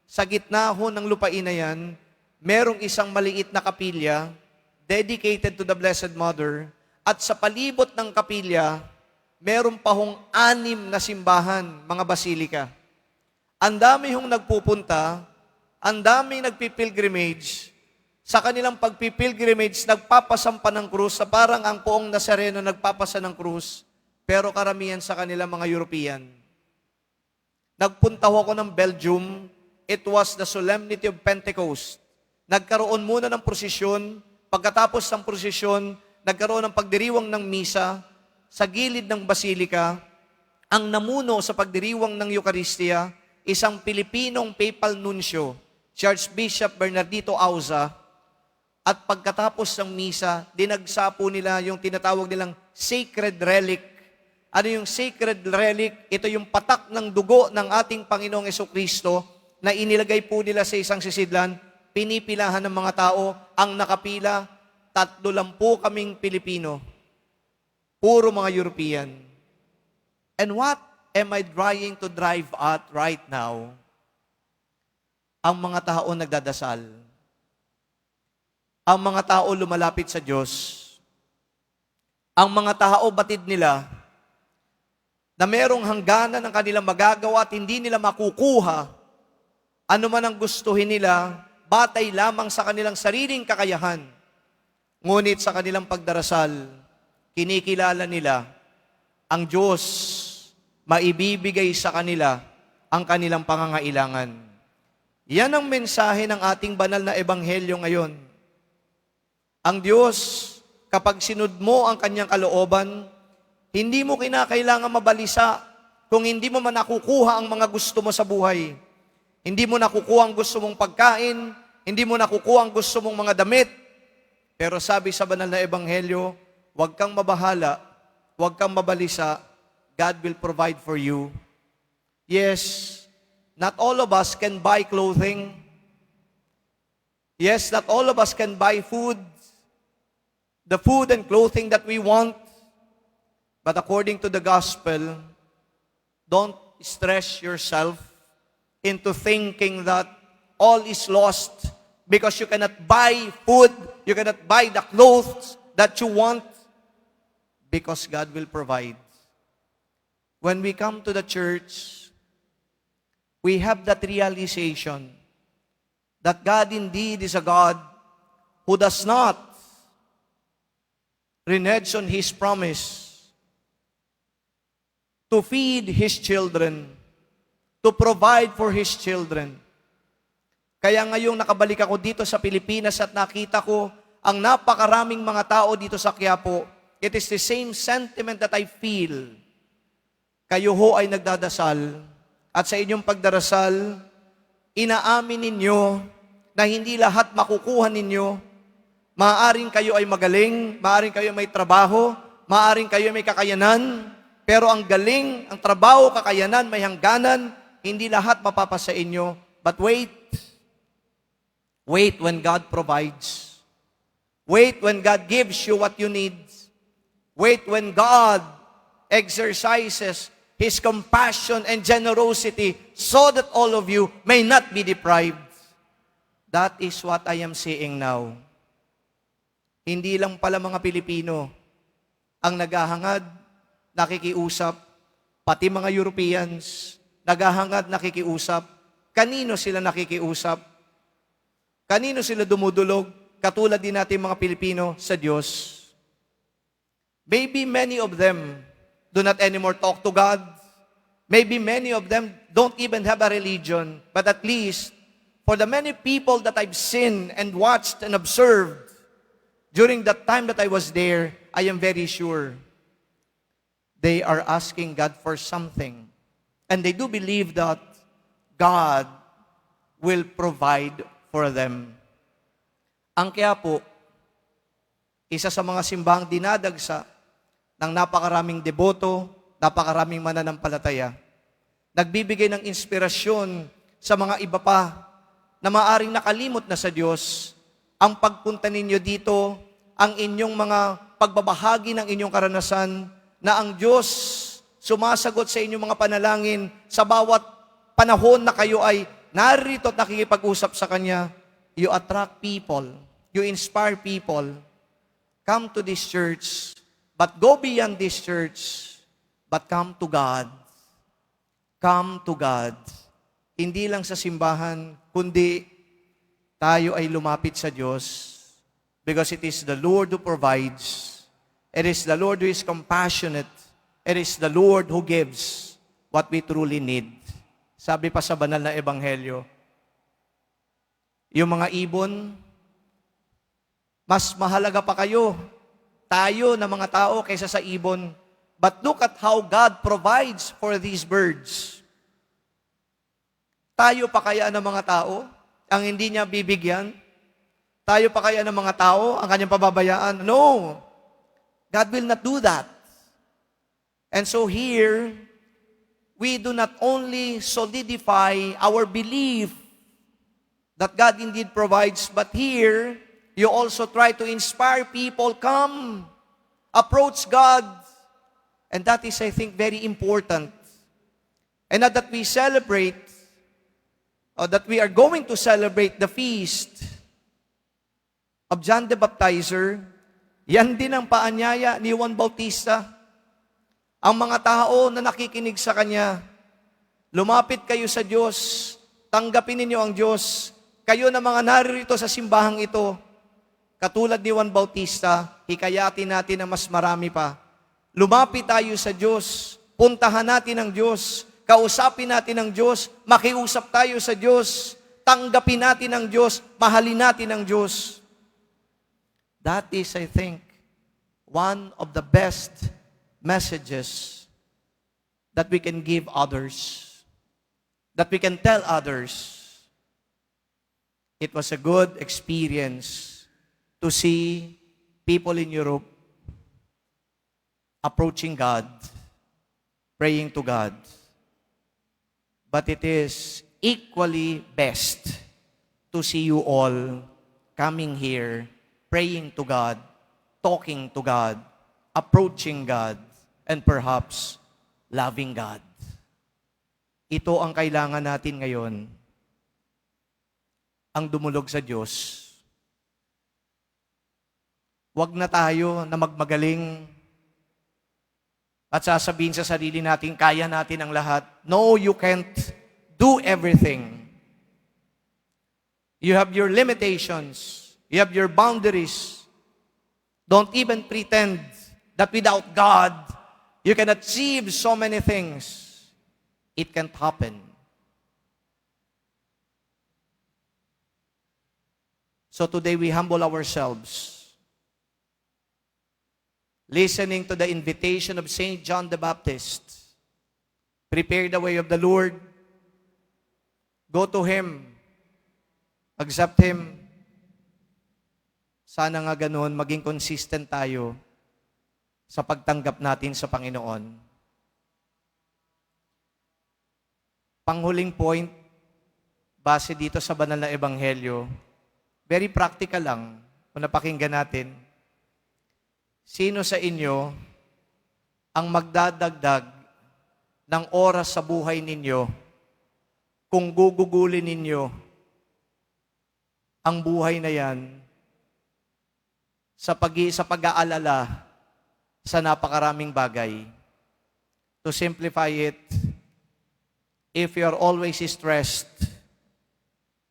Speaker 4: Sa gitna ho ng lupain na yan, merong isang maliit na kapilya dedicated to the Blessed Mother. At sa palibot ng kapilya, meron pa hong 6 na simbahan, mga basilika. Ang dami hong nagpupunta, ang daming nagpipilgrimage. Sa kanilang pagpipilgrimage, nagpapasampa ng krus sa parang ang poong Nazareno nagpapasa ng krus, pero karamihan sa kanila mga European. Nagpunta ho ako ng Belgium. It was the Solemnity of Pentecost. Nagkaroon muna ng prosesyon. Pagkatapos ng prosesyon, nagkaroon ng pagdiriwang ng misa sa gilid ng basilika. Ang namuno sa pagdiriwang ng Eucharistia, isang Pilipinong papal nuncio, Archbishop Bernardito Auza. At pagkatapos ng misa, dinagsa po nila yung tinatawag nilang sacred relic. Ano yung sacred relic? Ito yung patak ng dugo ng ating Panginoong Jesucristo na inilagay po nila sa isang sisidlan. Pinipilahan ng mga tao. Ang nakapila, 3 lang po kaming Pilipino. Puro mga European. And what am I trying to drive at right now? Ang mga tao nagdadasal. Ang mga tao lumalapit sa Diyos. Ang mga tao batid nila na merong hangganan ng kanilang magagawa at hindi nila makukuha ano man ang gustuhin nila, batay lamang sa kanilang sariling kakayahan. Ngunit sa kanilang pagdarasal, kinikilala nila ang Diyos maibibigay sa kanila ang kanilang pangangailangan. Yan ang mensahe ng ating banal na ebanghelyo ngayon. Ang Diyos, kapag sinud mo ang kanyang kalooban, hindi mo kinakailangan mabalisa kung hindi mo man nakukuha ang mga gusto mo sa buhay. Hindi mo nakukuha ang gusto mong pagkain, hindi mo nakukuha ang gusto mong mga damit. Pero sabi sa banal na ebanghelyo, huwag kang mabahala, huwag kang mabalisa, God will provide for you. Yes, not all of us can buy clothing. Yes, not all of us can buy food, the food and clothing that we want. But according to the gospel, don't stress yourself into thinking that all is lost because you cannot buy food, you cannot buy the clothes that you want, because God will provide. When we come to the church, we have that realization that God indeed is a God who does not renege on His promise to feed His children, to provide for His children. Kaya ngayong nakabalik ako dito sa Pilipinas at nakita ko ang napakaraming mga tao dito sa Quiapo, it is the same sentiment that I feel. Kayo ho ay nagdadasal at sa inyong pagdarasal, inaamin ninyo na hindi lahat makukuha ninyo. Maaaring kayo ay magaling, maaaring kayo may trabaho, maaaring kayo may kakayanan, pero ang galing, ang trabaho, kakayanan, may hangganan, hindi lahat mapapasa inyo. But wait when God provides. Wait when God gives you what you need. Wait when God exercises His compassion and generosity so that all of you may not be deprived. That is what I am seeing now. Hindi lang pala mga Pilipino ang naghahangad, nakikiusap, pati mga Europeans, naghahangad, nakikiusap. Kanino sila nakikiusap? Kanino sila dumudulog? Katulad din natin mga Pilipino sa Diyos. Maybe many of them do not anymore talk to God. Maybe many of them don't even have a religion. But at least, for the many people that I've seen and watched and observed during that time that I was there, I am very sure they are asking God for something. And they do believe that God will provide for them. Ang Quiapo, isa sa mga simbahang dinadagsa ng napakaraming deboto, napakaraming mananampalataya. Nagbibigay ng inspirasyon sa mga iba pa na maaring nakalimot na sa Diyos. Ang pagpunta ninyo dito, ang inyong mga pagbabahagi ng inyong karanasan, na ang Diyos sumasagot sa inyong mga panalangin sa bawat panahon na kayo ay narito at nakikipag-usap sa Kanya. You attract people. You inspire people. Come to this church. But go beyond this church, but come to God. Come to God. Hindi lang sa simbahan, kundi tayo ay lumapit sa Diyos, because it is the Lord who provides. It is the Lord who is compassionate. It is the Lord who gives what we truly need. Sabi pa sa banal na ebanghelyo, yung mga ibon, mas mahalaga pa tayo na mga tao kaysa sa ibon. But look at how God provides for these birds. Tayo pa kaya ng mga tao ang hindi niya bibigyan? Tayo pa kaya ng mga tao ang kanyang pababayaan? No. God will not do that. And so here, we do not only solidify our belief that God indeed provides, but here, you also try to inspire people, come, approach God. And that is, I think, very important. And not that we celebrate, or that we are going to celebrate the feast of John the Baptizer, yan din ang paanyaya ni Juan Bautista. Ang mga tao na nakikinig sa Kanya, lumapit kayo sa Diyos, tanggapin ninyo ang Diyos, kayo na mga naririto sa simbahang ito, katulad ni Juan Bautista, hikayatin natin na mas marami pa. Lumapit tayo sa Diyos. Puntahan natin ang Diyos. Kausapin natin ang Diyos. Makiusap tayo sa Diyos. Tanggapin natin ang Diyos. Mahalin natin ang Diyos. That is, I think, one of the best messages that we can give others. That we can tell others. It was a good experience to see people in Europe approaching God, praying to God. But it is equally best to see you all coming here, praying to God, talking to God, approaching God, and perhaps loving God. Ito ang kailangan natin ngayon, ang dumulog sa Diyos. Huwag na tayo na magmagaling at sasabihin sa sarili natin, kaya natin ang lahat. No, you can't do everything. You have your limitations. You have your boundaries. Don't even pretend that without God, you can achieve so many things. It can't happen. So today we humble ourselves, listening to the invitation of Saint John the Baptist. Prepare the way of the Lord. Go to Him. Accept Him. Sana nga ganoon, maging consistent tayo sa pagtanggap natin sa Panginoon. Panghuling point, base dito sa banal na ebanghelyo, very practical lang, kung napakinggan natin. Sino sa inyo ang magdadagdag ng oras sa buhay ninyo kung gugugulin ninyo ang buhay na yan sa pag-aalala sa napakaraming bagay? To simplify it, if you're always stressed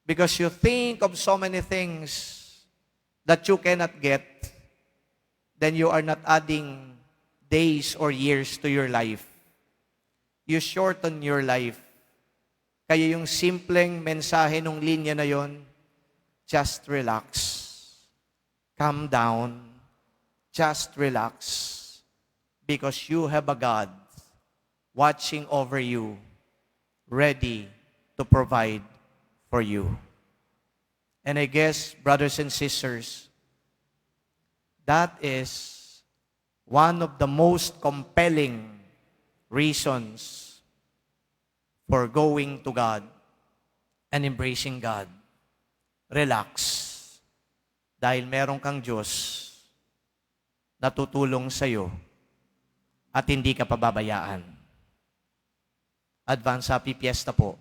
Speaker 4: because you think of so many things that you cannot get, then you are not adding days or years to your life. You shorten your life. Kaya yung simpleng mensahe nung linya na yon, just relax. Calm down. Just relax. Because you have a God watching over you, ready to provide for you. And I guess, brothers and sisters, that is one of the most compelling reasons for going to God and embracing God. Relax. Dahil meron kang Diyos na tutulong sa'yo at hindi ka pababayaan. Advance Happy Fiesta po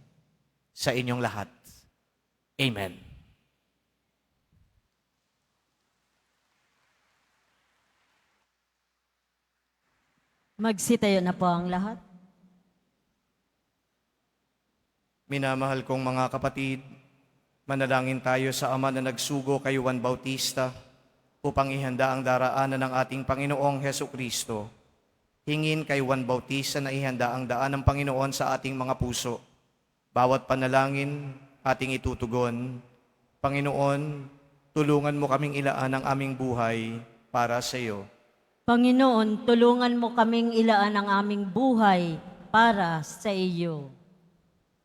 Speaker 4: sa inyong lahat. Amen.
Speaker 1: Magsitayo na po ang lahat.
Speaker 4: Minamahal kong mga kapatid, manalangin tayo sa Ama na nagsugo kay Juan Bautista upang ihanda ang daraanan ng ating Panginoong Heso Kristo. Hingin kay Juan Bautista na ihanda ang daan ng Panginoon sa ating mga puso. Bawat panalangin ating itutugon. Panginoon, tulungan mo kaming ilaan ang aming buhay para sa iyo.
Speaker 1: Panginoon, tulungan mo kaming ilaan ang aming buhay para sa iyo.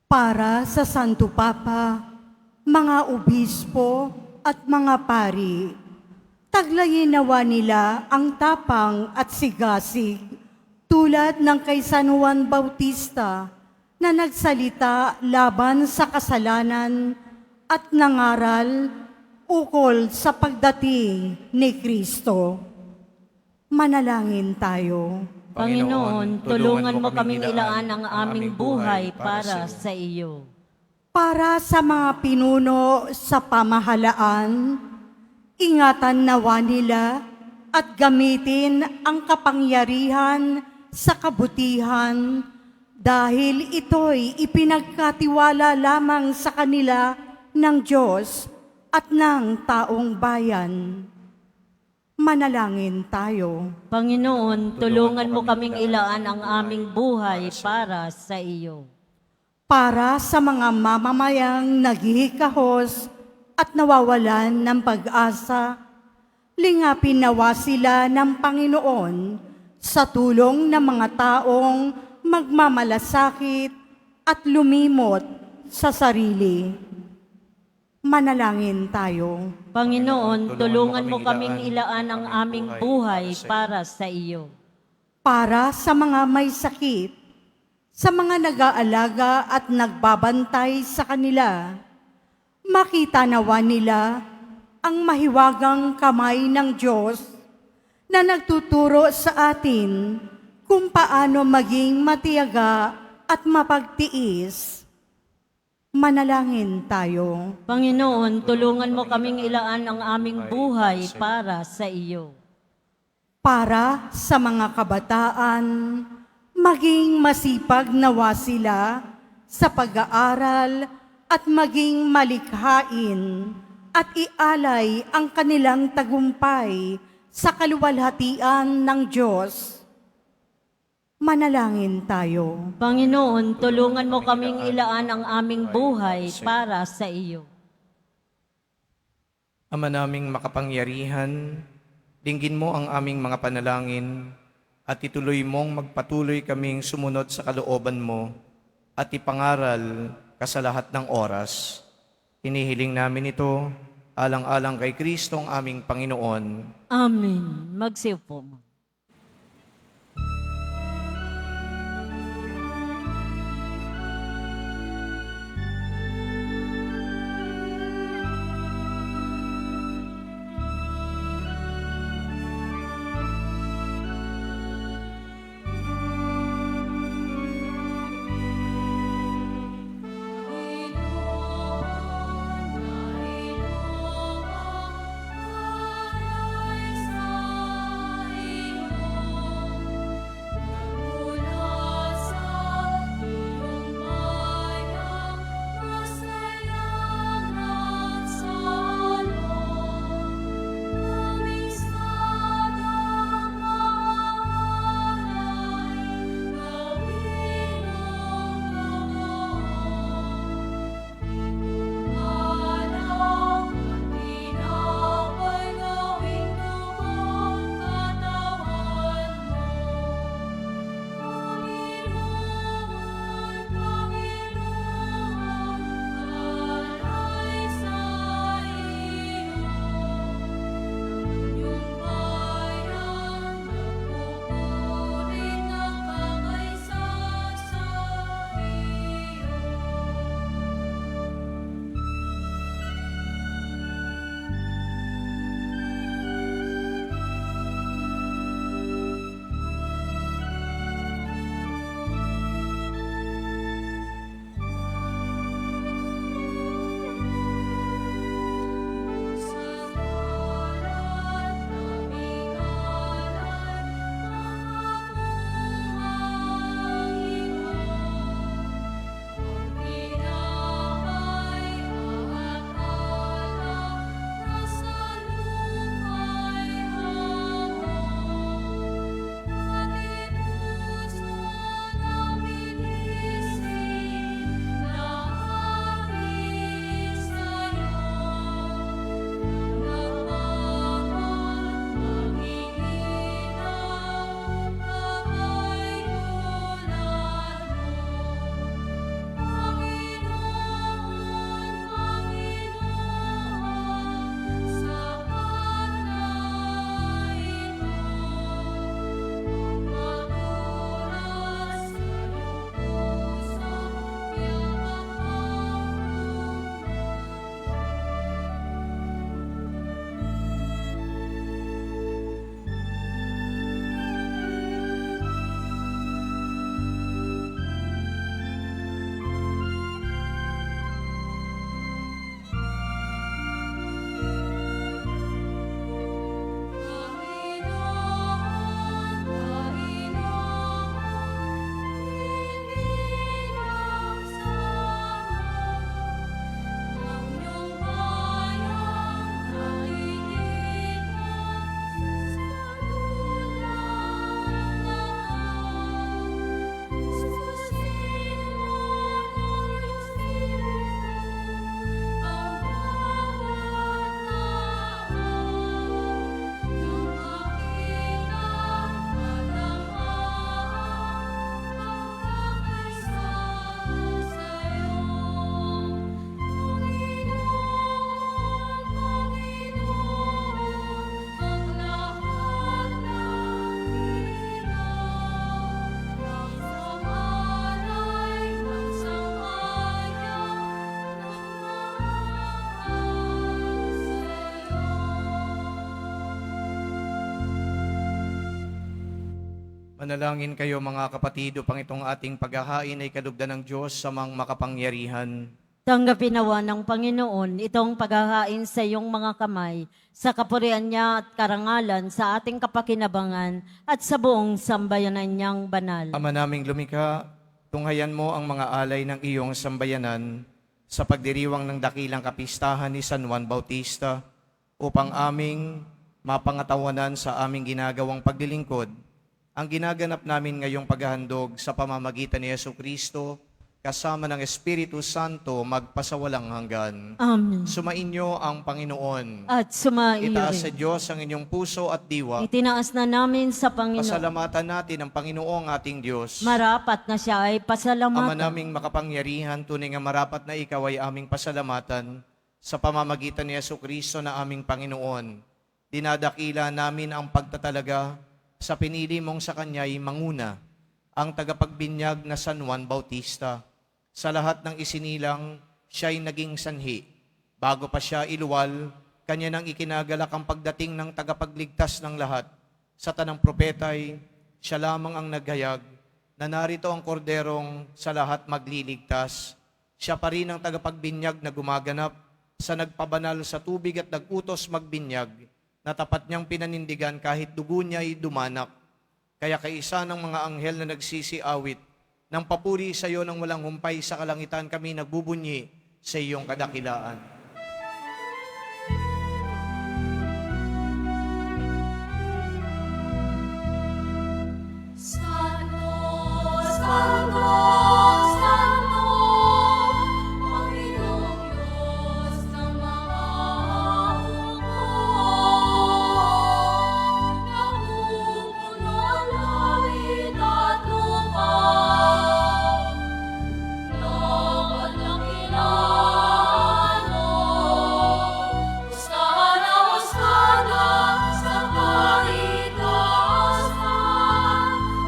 Speaker 2: Para sa Santo Papa, mga obispo at mga pari, taglayin nawa nila ang tapang at sigasig tulad ng kay San Juan Bautista na nagsalita laban sa kasalanan at nangaral ukol sa pagdating ni Kristo. Manalangin tayo.
Speaker 1: Panginoon, tulungan mo kaming ilaan ang aming buhay para sa iyo.
Speaker 2: Para sa mga pinuno sa pamahalaan, ingatan nawa nila at gamitin ang kapangyarihan sa kabutihan dahil ito'y ipinagkatiwala lamang sa kanila ng Diyos at ng taong bayan. Manalangin tayo.
Speaker 1: Panginoon, tulungan mo kaming ilaan ang aming buhay para sa iyo.
Speaker 2: Para sa mga mamamayang naghihikahos at nawawalan ng pag-asa, lingapin nawa sila ng Panginoon sa tulong ng mga taong magmamalasakit at lumimot sa sarili. Manalangin tayo.
Speaker 1: Panginoon, tulungan mo kaming ilaan ang aming buhay para sa iyo.
Speaker 2: Para sa mga may sakit, sa mga nag-aalaga at nagbabantay sa kanila, makita nawa nila ang mahiwagang kamay ng Diyos na nagtuturo sa atin kung paano maging matiyaga at mapagtiis. Manalangin tayo.
Speaker 1: Panginoon, tulungan mo kaming ilaan ang aming buhay para sa iyo.
Speaker 2: Para sa mga kabataan, maging masipag nawa sila sa pag-aaral at maging malikhain at ialay ang kanilang tagumpay sa kaluwalhatian ng Diyos. Manalangin tayo.
Speaker 1: Panginoon, tulungan mo kaming ilaan ang aming buhay para sa iyo.
Speaker 4: Ama naming makapangyarihan, dinggin mo ang aming mga panalangin at ituloy mong magpatuloy kaming sumunod sa kalooban mo at ipangaral ka sa lahat ng oras. Hinihiling namin ito alang-alang kay Kristo ang aming Panginoon.
Speaker 1: Amen. Magsiupo mo.
Speaker 4: Manalangin kayo mga kapatid upang itong ating paghahain ay kalugdan ng Diyos sa mga makapangyarihan.
Speaker 1: Tanggapin nawa ng Panginoon itong paghahain sa iyong mga kamay, sa kapurihan niya at karangalan sa ating kapakinabangan at sa buong sambayanan niyang banal.
Speaker 4: Ama naming lumikha, tunghayan mo ang mga alay ng iyong sambayanan sa pagdiriwang ng dakilang kapistahan ni San Juan Bautista upang aming mapangatawanan sa aming ginagawang paglilingkod ang ginaganap namin ngayong paghahandog sa pamamagitan ni Jesucristo kasama ng Espiritu Santo magpasawalang hanggan.
Speaker 1: Amen.
Speaker 4: Sumainyo ang Panginoon.
Speaker 1: At sumaiyo
Speaker 4: Itaas sa
Speaker 1: rin.
Speaker 4: Diyos ang inyong puso at diwa.
Speaker 1: Itinaas na namin sa Panginoon.
Speaker 4: Pasalamatan natin ang Panginoong ating Diyos.
Speaker 1: Marapat na siya ay
Speaker 4: Ama
Speaker 1: pasalamatan.
Speaker 4: naming makapangyarihan, tunay nga marapat na ikaw ay aming pasalamatan sa pamamagitan ni Jesucristo na aming Panginoon. Dinadakila namin ang pagtatalaga sa pinili mong sa Kanya'y manguna, ang tagapagbinyag na San Juan Bautista. Sa lahat ng isinilang, siya'y naging sanhi. Bago pa siya iluwal, kanya nang ikinagalak ang pagdating ng tagapagligtas ng lahat. Sa tanang propeta'y, siya lamang ang naghayag, na narito ang korderong sa lahat magliligtas. Siya pa rin ang tagapagbinyag na gumaganap sa nagpabanal sa tubig at nagutos magbinyag, na tapat niyang pinanindigan kahit dugo niya'y dumanak. Kaya kaisa ng mga anghel na nagsisiawit, nang papuri sa iyo ng walang humpay sa kalangitan kami nagbubunyi sa iyong kadakilaan.
Speaker 7: Santo, Santo, Santo, Panginoong Diyos ng mga hukbo, napupuno langit at lupa. Lahat ng kailangan mo, husana, husana, sa kaitaasan.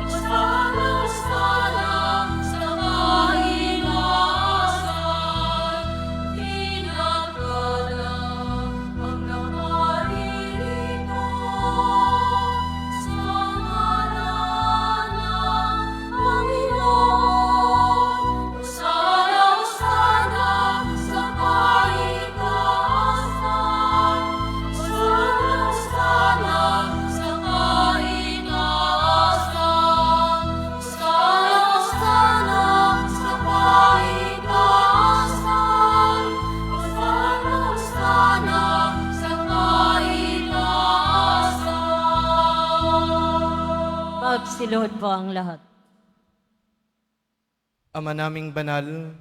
Speaker 7: Husana, husana, sa kaitaasan. Pinaggalang ang nakaririto sa ngalan ng Panginoon. Husana, husana, sa kaitaasan. Husana, husana, sa kaitaasan. Husana, husana, sa kaitaasan. Husana, husana, sa kaitaasan.
Speaker 1: Magsiluhod po ang lahat.
Speaker 4: Ama naming banal,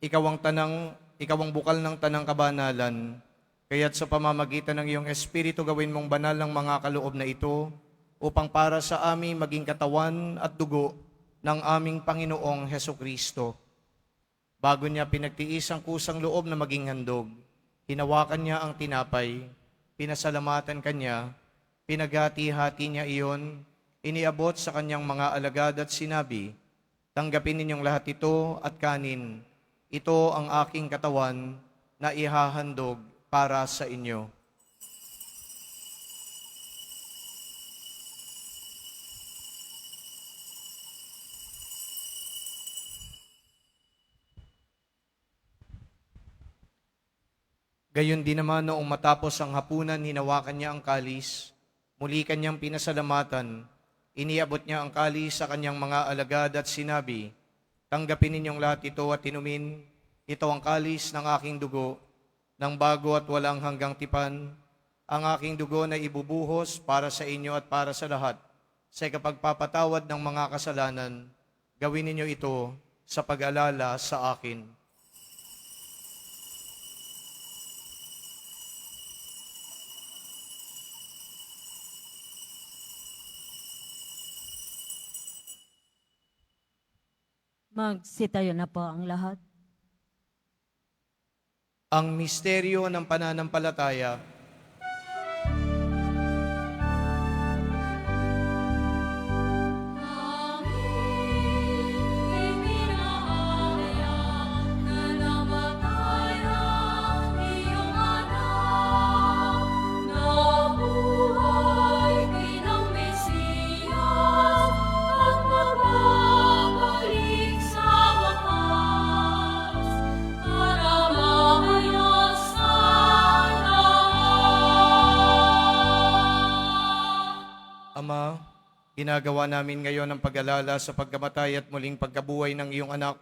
Speaker 4: ikaw ang bukal ng tanang kabanalan, kaya't sa pamamagitan ng iyong Espiritu gawin mong banal ng mga kaloob na ito, upang para sa amin maging katawan at dugo ng aming Panginoong Hesukristo. Bago niya pinagtiis ang kusang loob na maging handog, hinawakan niya ang tinapay, pinasalamatan kanya, pinaghati-hati niya iyon, iniabot sa kanyang mga alagad at sinabi, "Tanggapin ninyong lahat ito at kanin. Ito ang aking katawan na ihahandog para sa inyo." Gayon din naman noong matapos ang hapunan, hinawakan niya ang kalis, muli kanyang pinasalamatan, iniabot niya ang kalis sa kanyang mga alagad at sinabi, "Tanggapin ninyong lahat ito at inumin, ito ang kalis ng aking dugo, ng bago at walang hanggang tipan, ang aking dugo na ibubuhos para sa inyo at para sa lahat, sa kapagpapatawad ng mga kasalanan. Gawin ninyo ito sa pag-alala sa akin."
Speaker 1: Magsitayo na po ang lahat.
Speaker 4: Ang misteryo ng pananampalataya.
Speaker 7: Nabuhay bilang Mesiyas,
Speaker 4: Ama, ginagawa namin ngayon ang pag-alala sa pagkamatay at muling pagkabuhay ng iyong anak.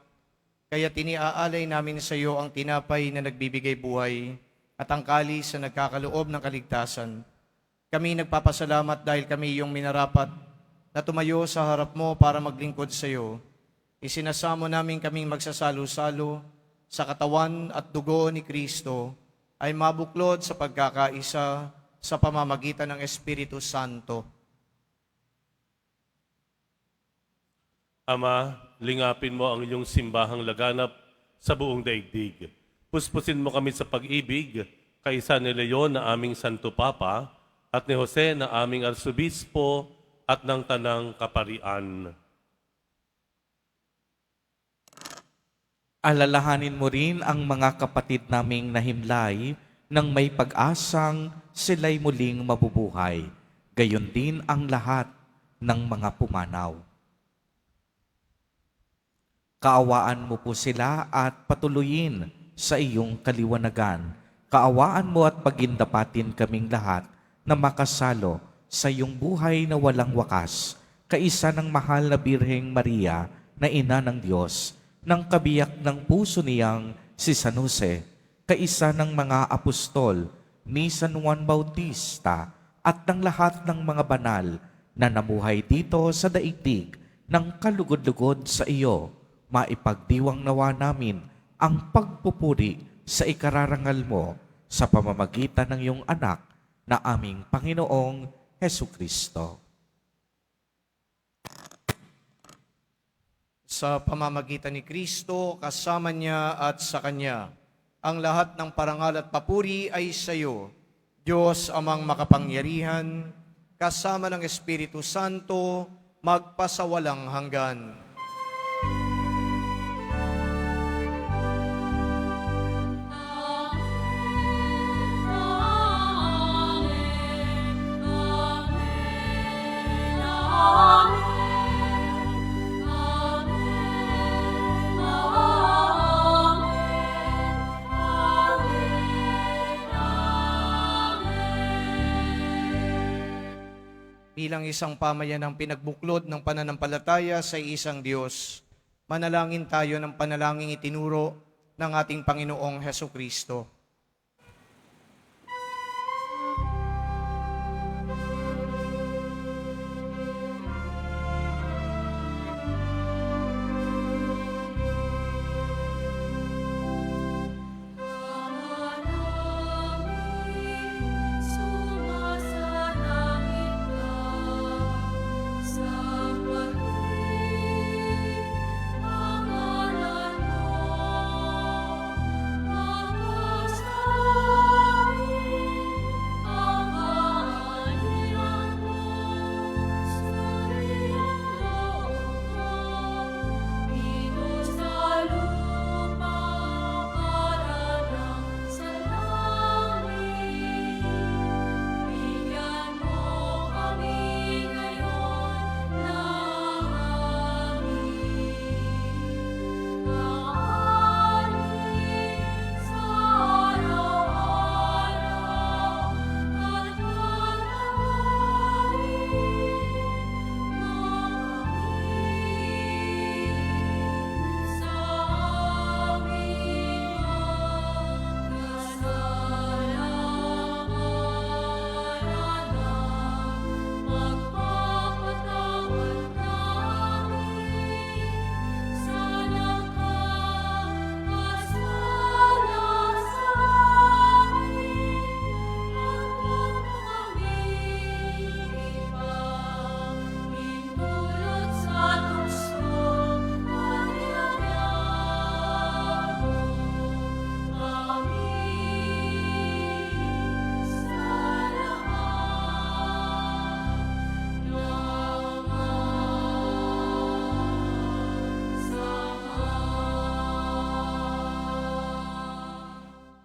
Speaker 4: Kaya tiniaalay namin sa iyo ang tinapay na nagbibigay buhay at ang kalis na nagkakaloob ng kaligtasan. Kami nagpapasalamat dahil kami iyong minarapat na tumayo sa harap mo para maglingkod sa iyo. Isinasamo namin kaming magsasalo-salo sa katawan at dugo ni Kristo ay mabuklod sa pagkakaisa sa pamamagitan ng Espiritu Santo.
Speaker 8: Ama, lingapin mo ang iyong simbahang laganap sa buong daigdig. Puspusin mo kami sa pag-ibig, kaisa ni Leon na aming Santo Papa, at ni Jose na aming Arsobispo, at ng Tanang Kaparian.
Speaker 6: Alalahanin mo rin ang mga kapatid naming nahimlay nang may pag-asang sila'y muling mabubuhay. Gayon din ang lahat ng mga pumanaw. Kaawaan mo po sila at patuloyin sa iyong kaliwanagan. Kaawaan mo at pagindapatin kaming lahat na makasalo sa iyong buhay na walang wakas, kaisa ng mahal na Birheng Maria na Ina ng Diyos, ng kabiyak ng puso niyang si San Jose, kaisa ng mga apostol ni San Juan Bautista at ng lahat ng mga banal na namuhay dito sa daigdig ng kalugod-lugod sa iyo, maipagdiwang nawa namin ang pagpupuri sa ikararangal mo sa pamamagitan ng iyong anak na aming Panginoong Hesukristo.
Speaker 4: Sa pamamagitan ni Kristo, kasama niya at sa Kanya, ang lahat ng parangal at papuri ay sa iyo, Diyos amang makapangyarihan, kasama ng Espiritu Santo, magpasawalang hanggan. Bilang isang pamayan ng pinagbuklod ng pananampalataya sa isang Diyos, manalangin tayo ng panalangin itinuro ng ating Panginoong Hesukristo.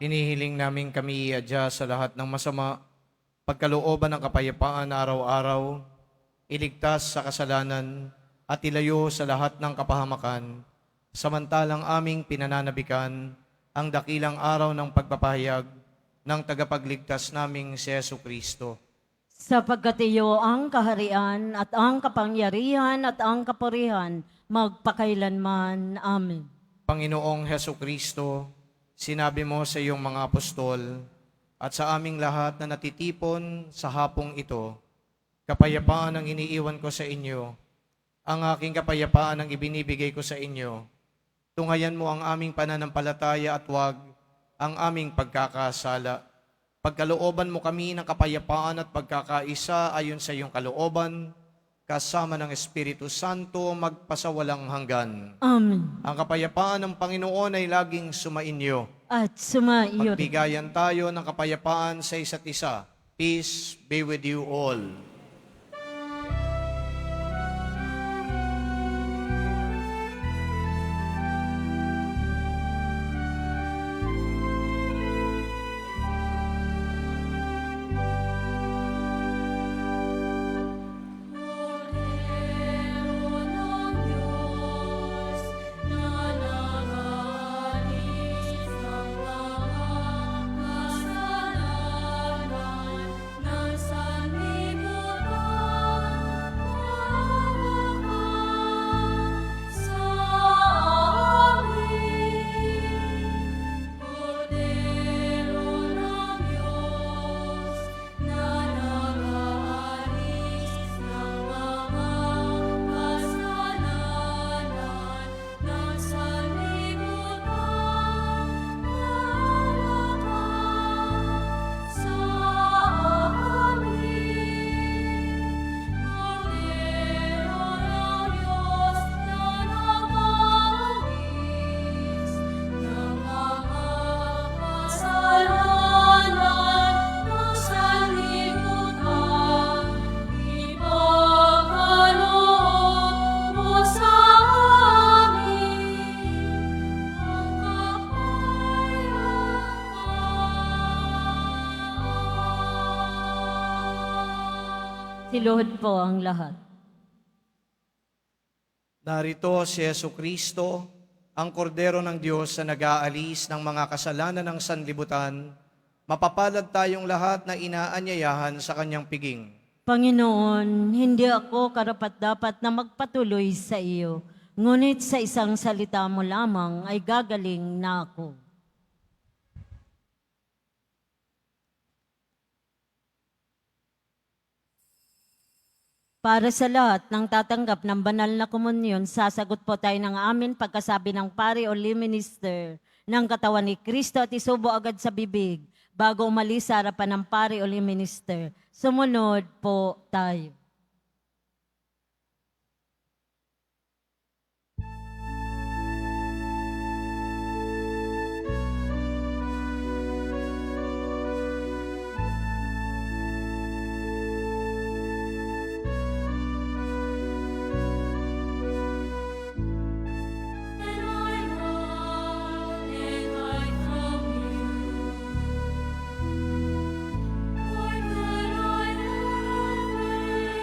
Speaker 4: Hinihiling namin kami iadya sa lahat ng masama, pagkalooban ng kapayapaan araw-araw, iligtas sa kasalanan, at ilayo sa lahat ng kapahamakan, samantalang aming pinananabikan ang dakilang araw ng pagpapahayag ng tagapagligtas naming si Jesu Kristo.
Speaker 1: Sapagkat iyo ang kaharian at ang kapangyarihan at ang kapurihan magpakailanman. Amen.
Speaker 4: Panginoong Heso Kristo, sinabi mo sa iyong mga apostol at sa aming lahat na natitipon sa hapong ito, kapayapaan ang iniiwan ko sa inyo, ang aking kapayapaan ang ibinibigay ko sa inyo. Tungayan mo ang aming pananampalataya at wag ang aming pagkakasala. Pagkalooban mo kami ng kapayapaan at pagkakaisa ayon sa iyong kalooban, kasama ng Espiritu Santo magpasawalang hanggan.
Speaker 1: Amen.
Speaker 4: Ang kapayapaan ng Panginoon ay laging sumainyo.
Speaker 1: At sumaiyo rin.
Speaker 4: Magbigayan tayo ng kapayapaan sa isa't isa. Peace be with you all.
Speaker 7: Cordero ng Diyos, na nag-aalis ng mga kasalanan ng sanlibutan, hawakan sa amin. Cordero ng Diyos, na nag-aalis ng mga kasalanan ng sanlibutan, hawakan sa amin. Cordero ng Diyos, na nag-aalis ng mga kasalanan ng sanlibutan, ipagkaloob mo sa amin ang kapayapaan.
Speaker 1: Siluhod po ang lahat.
Speaker 4: Narito si Yesu Kristo, ang kordero ng Diyos na nag-aalis ng mga kasalanan ng sanlibutan. Mapapalad tayong lahat na inaanyayahan sa kanyang piging.
Speaker 1: Panginoon, hindi ako karapat-dapat na magpatuloy sa iyo, ngunit sa isang salita mo lamang ay gagaling na ako. Para sa lahat ng tatanggap ng banal na komunyon, sasagot po tayo ng amin pagkasabi ng pari o lay minister ng katawan ni Kristo at isubo agad sa bibig bago umalis sa harapan ng pari o lay minister. Sumunod po tayo.
Speaker 7: And I run and hide from you. For could I ever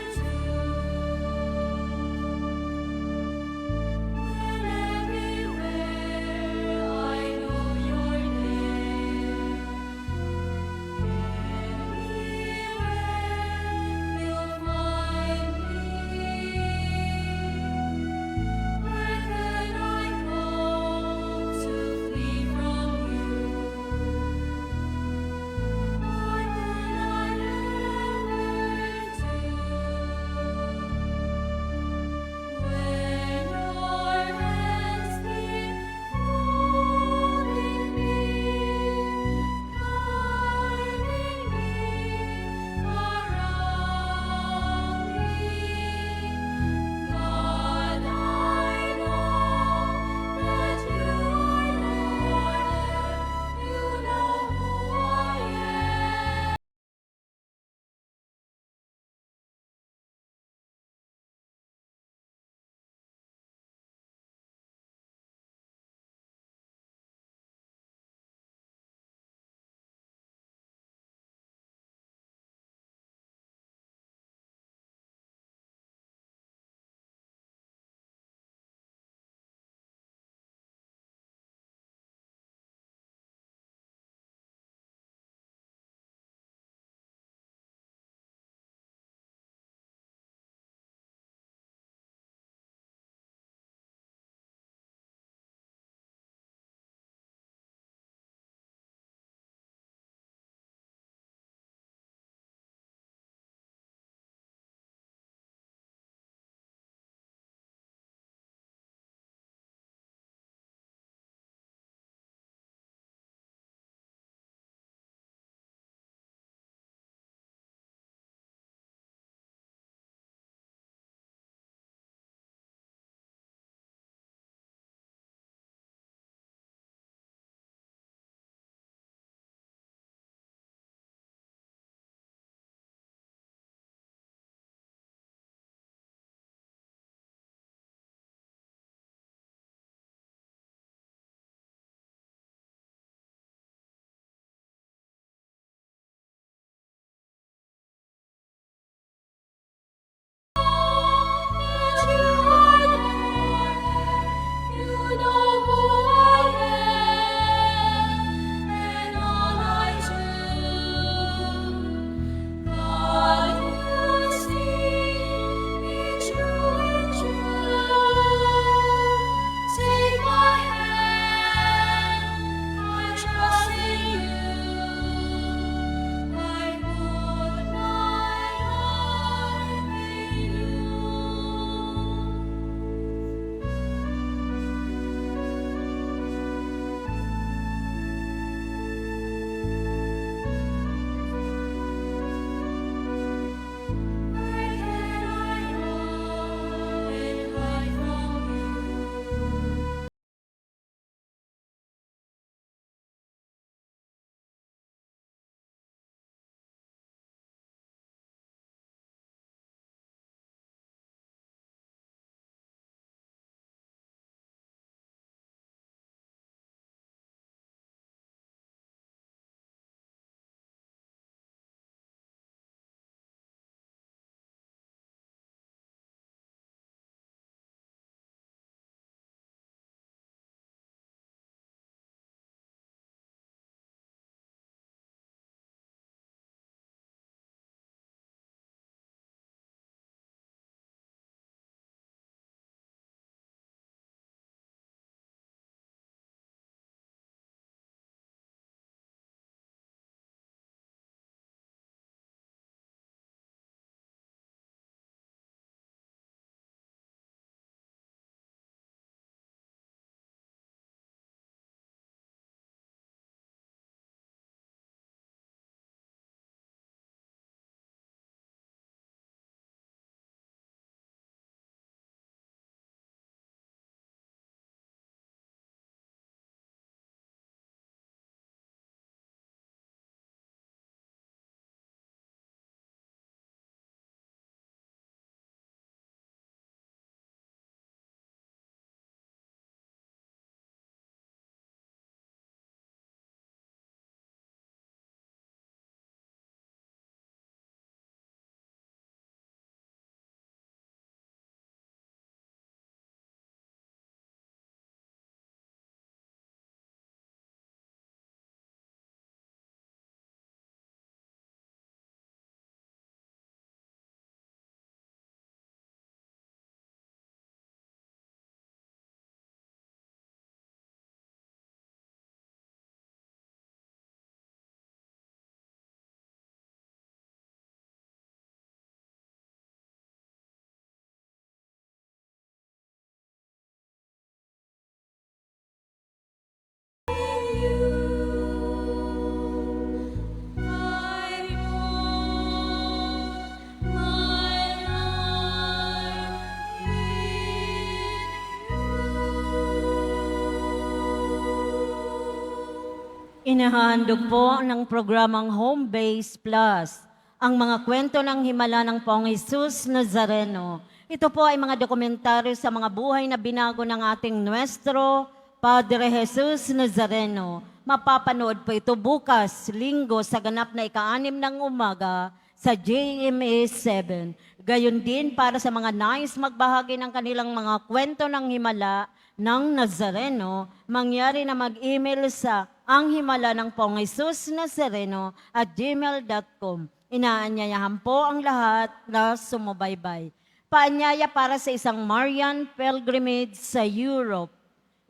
Speaker 1: Inahandog po ng programang Home Base Plus ang mga kwento ng himala ng Poong Jesus Nazareno. Ito po ay mga dokumentaryo sa mga buhay na binago ng ating Nuestro Padre Jesus Nazareno. Mapapanood po ito bukas, linggo, sa ganap na ika-6 ng umaga sa GMA 7. Gayon din para sa mga nais magbahagi ng kanilang mga kwento ng himala ng Nazareno, mangyari na mag-email sa anghimala ng Poong Jesus Nazareno @gmail.com. Inaanyayahan po ang lahat na sumubaybay. Paanyaya para sa isang Marian pilgrimage sa Europe.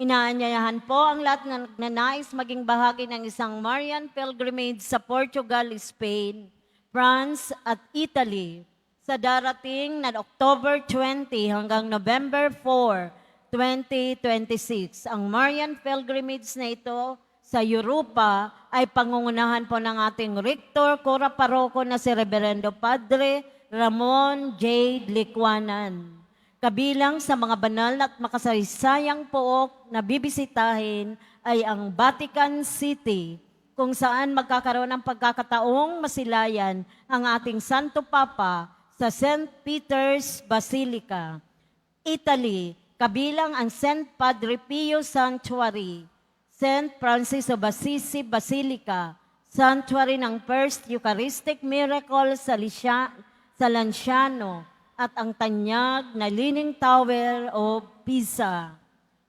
Speaker 1: Inaanyayahan po ang lahat na nais maging bahagi ng isang Marian pilgrimage sa Portugal, Spain, France at Italy sa darating na October 20 hanggang November 4, 2026. Ang Marian pilgrimage na ito sa Europa ay pangungunahan po ng ating Rector Cora Paroko na si Reverendo Padre Ramon J. Licuanan. Kabilang sa mga banal at makasaysayang pook na bibisitahin ay ang Vatican City, kung saan magkakaroon ng pagkakataong masilayan ang ating Santo Papa sa St. Peter's Basilica. Italy, kabilang ang St. Padre Pio Sanctuary, St. Francis of Assisi Basilica, Sanctuary ng First Eucharistic Miracle sa Lanciano, at ang tanyag na Leaning Tower o Pisa.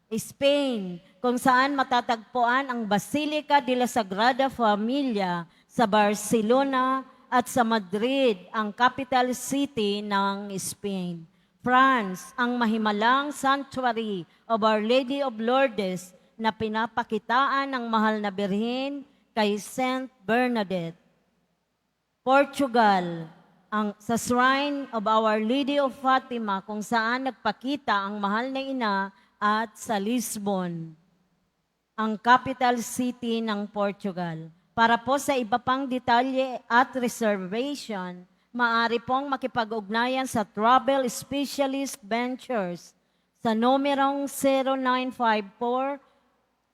Speaker 1: Spain, kung saan matatagpuan ang Basilica de la Sagrada Familia sa Barcelona at sa Madrid, ang capital city ng Spain. France, ang mahimalang Sanctuary of Our Lady of Lourdes na pinapakitaan ng mahal na birhen kay Saint Bernadette. Portugal, sa Shrine of Our Lady of Fatima, kung saan nagpakita ang mahal na ina, at sa Lisbon, ang capital city ng Portugal. Para po sa iba pang detalye at reservation, maaari pong makipag-ugnayan sa Travel Specialist Ventures sa numerong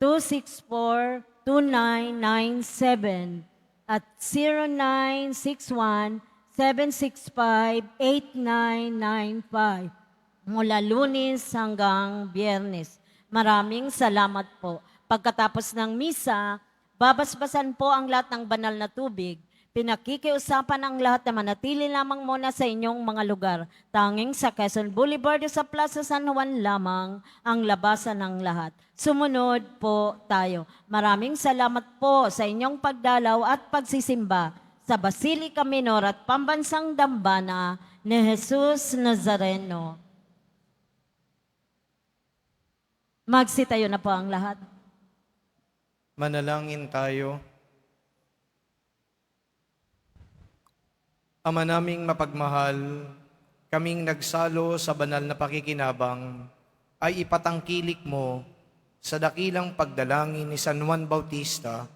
Speaker 1: 0954-264-2997 at 0961-765-8995 mula Lunes hanggang Biyernes. Maraming salamat po. Pagkatapos ng misa, babasbasan po ang lahat ng banal na tubig. Pinakikiusapan ang lahat na manatili lamang muna sa inyong mga lugar. Tanging sa Quezon Boulevard o sa Plaza San Juan lamang ang labasan ng lahat. Sumunod po tayo. Maraming salamat po sa inyong pagdalaw at pagsisimba sa Basilica Minor at Pambansang Dambana ni Jesus Nazareno. Magsitayo na po ang lahat.
Speaker 4: Manalangin tayo. Ama naming mapagmahal, kaming nagsalo sa banal na pakikinabang ay ipatangkilik mo sa dakilang pagdalangin ni San Juan Bautista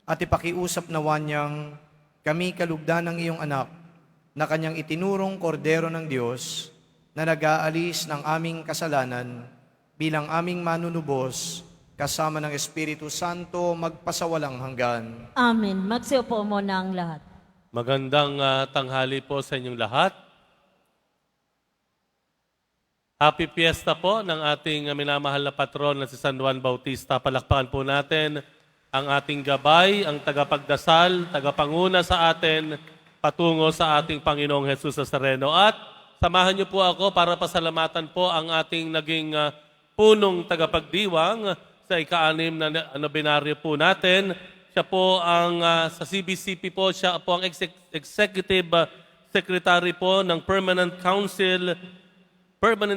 Speaker 4: at ipakiusap nawa niyang kami kalugdan ng iyong anak na kanyang itinurong kordero ng Diyos na nag-aalis ng aming kasalanan bilang aming manunubos kasama ng Espiritu Santo magpasawalang hanggan.
Speaker 1: Amen. Magsiupo muna ang lahat.
Speaker 8: Magandang tanghali po sa inyong lahat. Happy Fiesta po ng ating minamahal na patron na si San Juan Bautista. Palakpakan po natin ang ating gabay, ang tagapagdasal, tagapanguna sa atin, patungo sa ating Panginoong Jesus Nazareno. At samahan niyo po ako para pasalamatan po ang ating naging punong tagapagdiwang sa ika-6 na nobinaryo po natin. Siya po ang sa CBCP po, siya po ang Executive Secretary po ng Permanent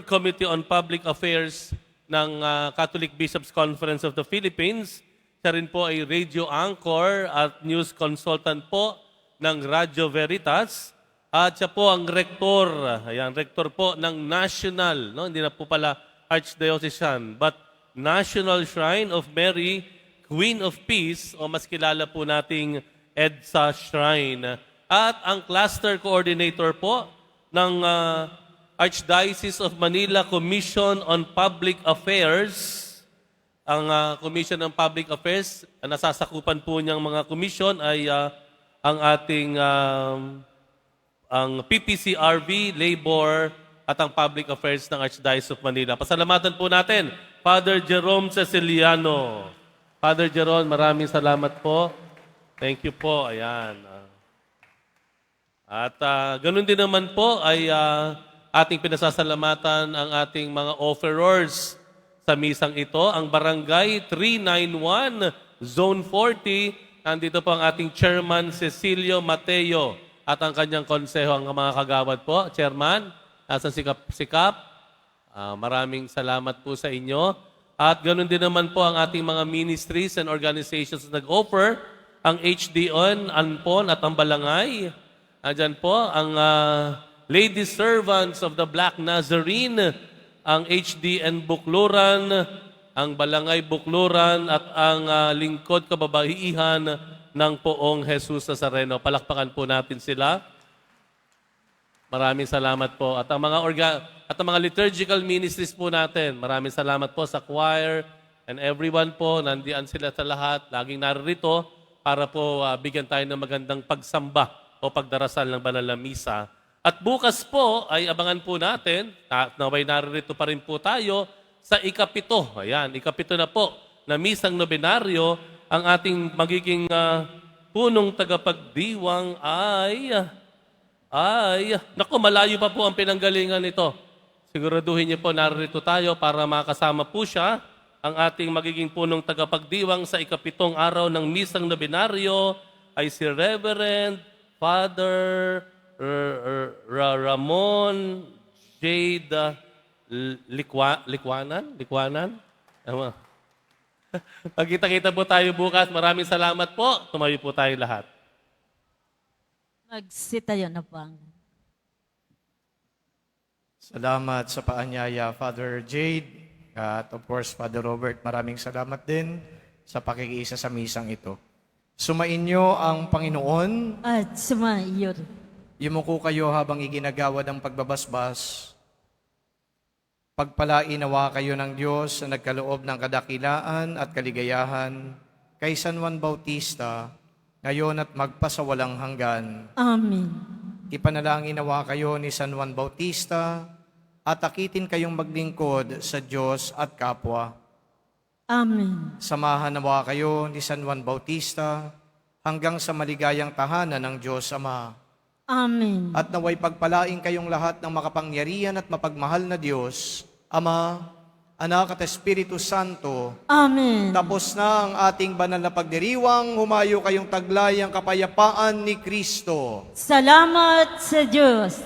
Speaker 8: Committee on Public Affairs ng Catholic Bishops' Conference of the Philippines. Siya rin po ay radio anchor at news consultant po ng Radio Veritas. At siya po ang rektor, rektor po ng National, hindi na po pala Archdiocesan, but National Shrine of Mary, Queen of Peace, o mas kilala po nating EDSA Shrine. At ang cluster coordinator po ng Archdiocese of Manila Commission on Public Affairs, Ang Commission on Public Affairs, ang nasasakupan po niyang mga commission ay ang ating ang PPCRV, Labor, at ang Public Affairs ng Archdiocese of Manila. Pasalamatan po natin, Father Jerome Ceciliano. Father Jerome, maraming salamat po. Thank you po. Ayan. At ganun din naman po ay ating pinasasalamatan ang ating mga offerers sa misang ito. Ang Barangay 391, Zone 40. Nandito po ang ating Chairman Cecilio Mateo at ang kanyang konseho, ang mga kagawad po. Chairman, nasa sikap. Maraming salamat po sa inyo. At ganun din naman po ang ating mga ministries and organizations na nag-offer. Ang HDN, Anpon at ang Balangay. Andyan po ang Lady Servants of the Black Nazarene, ang HDN Bukluran, ang Balangay Bukluran at ang Lingkod Kababaihan ng Poong Jesus Nazareno. Palakpakan po natin sila. Maraming salamat po. At ang mga liturgical ministries po natin, maraming salamat po sa choir and everyone po. Nandiyan sila sa lahat. Laging naririto para po bigyan tayo ng magandang pagsamba o pagdarasal ng banal na misa. At bukas po ay abangan po natin, naway naririto pa rin po tayo, sa ikapito. Ayan, ikapito na po na misang nobenaryo. Ang ating magiging punong tagapagdiwang naku, malayo pa po ang pinanggalingan nito. Siguraduhin niyo po naririto tayo para makasama po siya. Ang ating magiging punong tagapagdiwang sa ikapitong araw ng misang nobenaryo ay si Reverend Father Ramon Jade Likwanan? Pagkita-kita po tayo bukas. Maraming salamat po. Tumayo po tayo lahat.
Speaker 1: Magsitayo na po.
Speaker 4: Salamat sa paanyaya, Father Jade. At of course, Father Robert, maraming salamat din sa pakikiisa sa misang ito. Sumainyo ang Panginoon.
Speaker 1: At sumaiyo.
Speaker 4: Yumuko kayo habang iginagawad ang pagbabasbas. Pagpalainawa kayo ng Diyos na nagkaloob ng kadakilaan at kaligayahan kay San Juan Bautista, ngayon at magpasawalang hanggan.
Speaker 1: Amen.
Speaker 4: Ipanalangin nawa kayo ni San Juan Bautista at akitin kayong maglingkod sa Diyos at kapwa.
Speaker 1: Amen.
Speaker 4: Samahan nawa kayo ni San Juan Bautista hanggang sa maligayang tahanan ng Diyos Ama.
Speaker 1: Amen.
Speaker 4: At naway pagpalain kayong lahat ng makapangyarihan at mapagmahal na Diyos, Ama, Anak at Espiritu Santo.
Speaker 1: Amen.
Speaker 4: Tapos na ang ating banal na pagdiriwang, humayo kayong taglay ang kapayapaan ni Kristo.
Speaker 1: Salamat sa Diyos.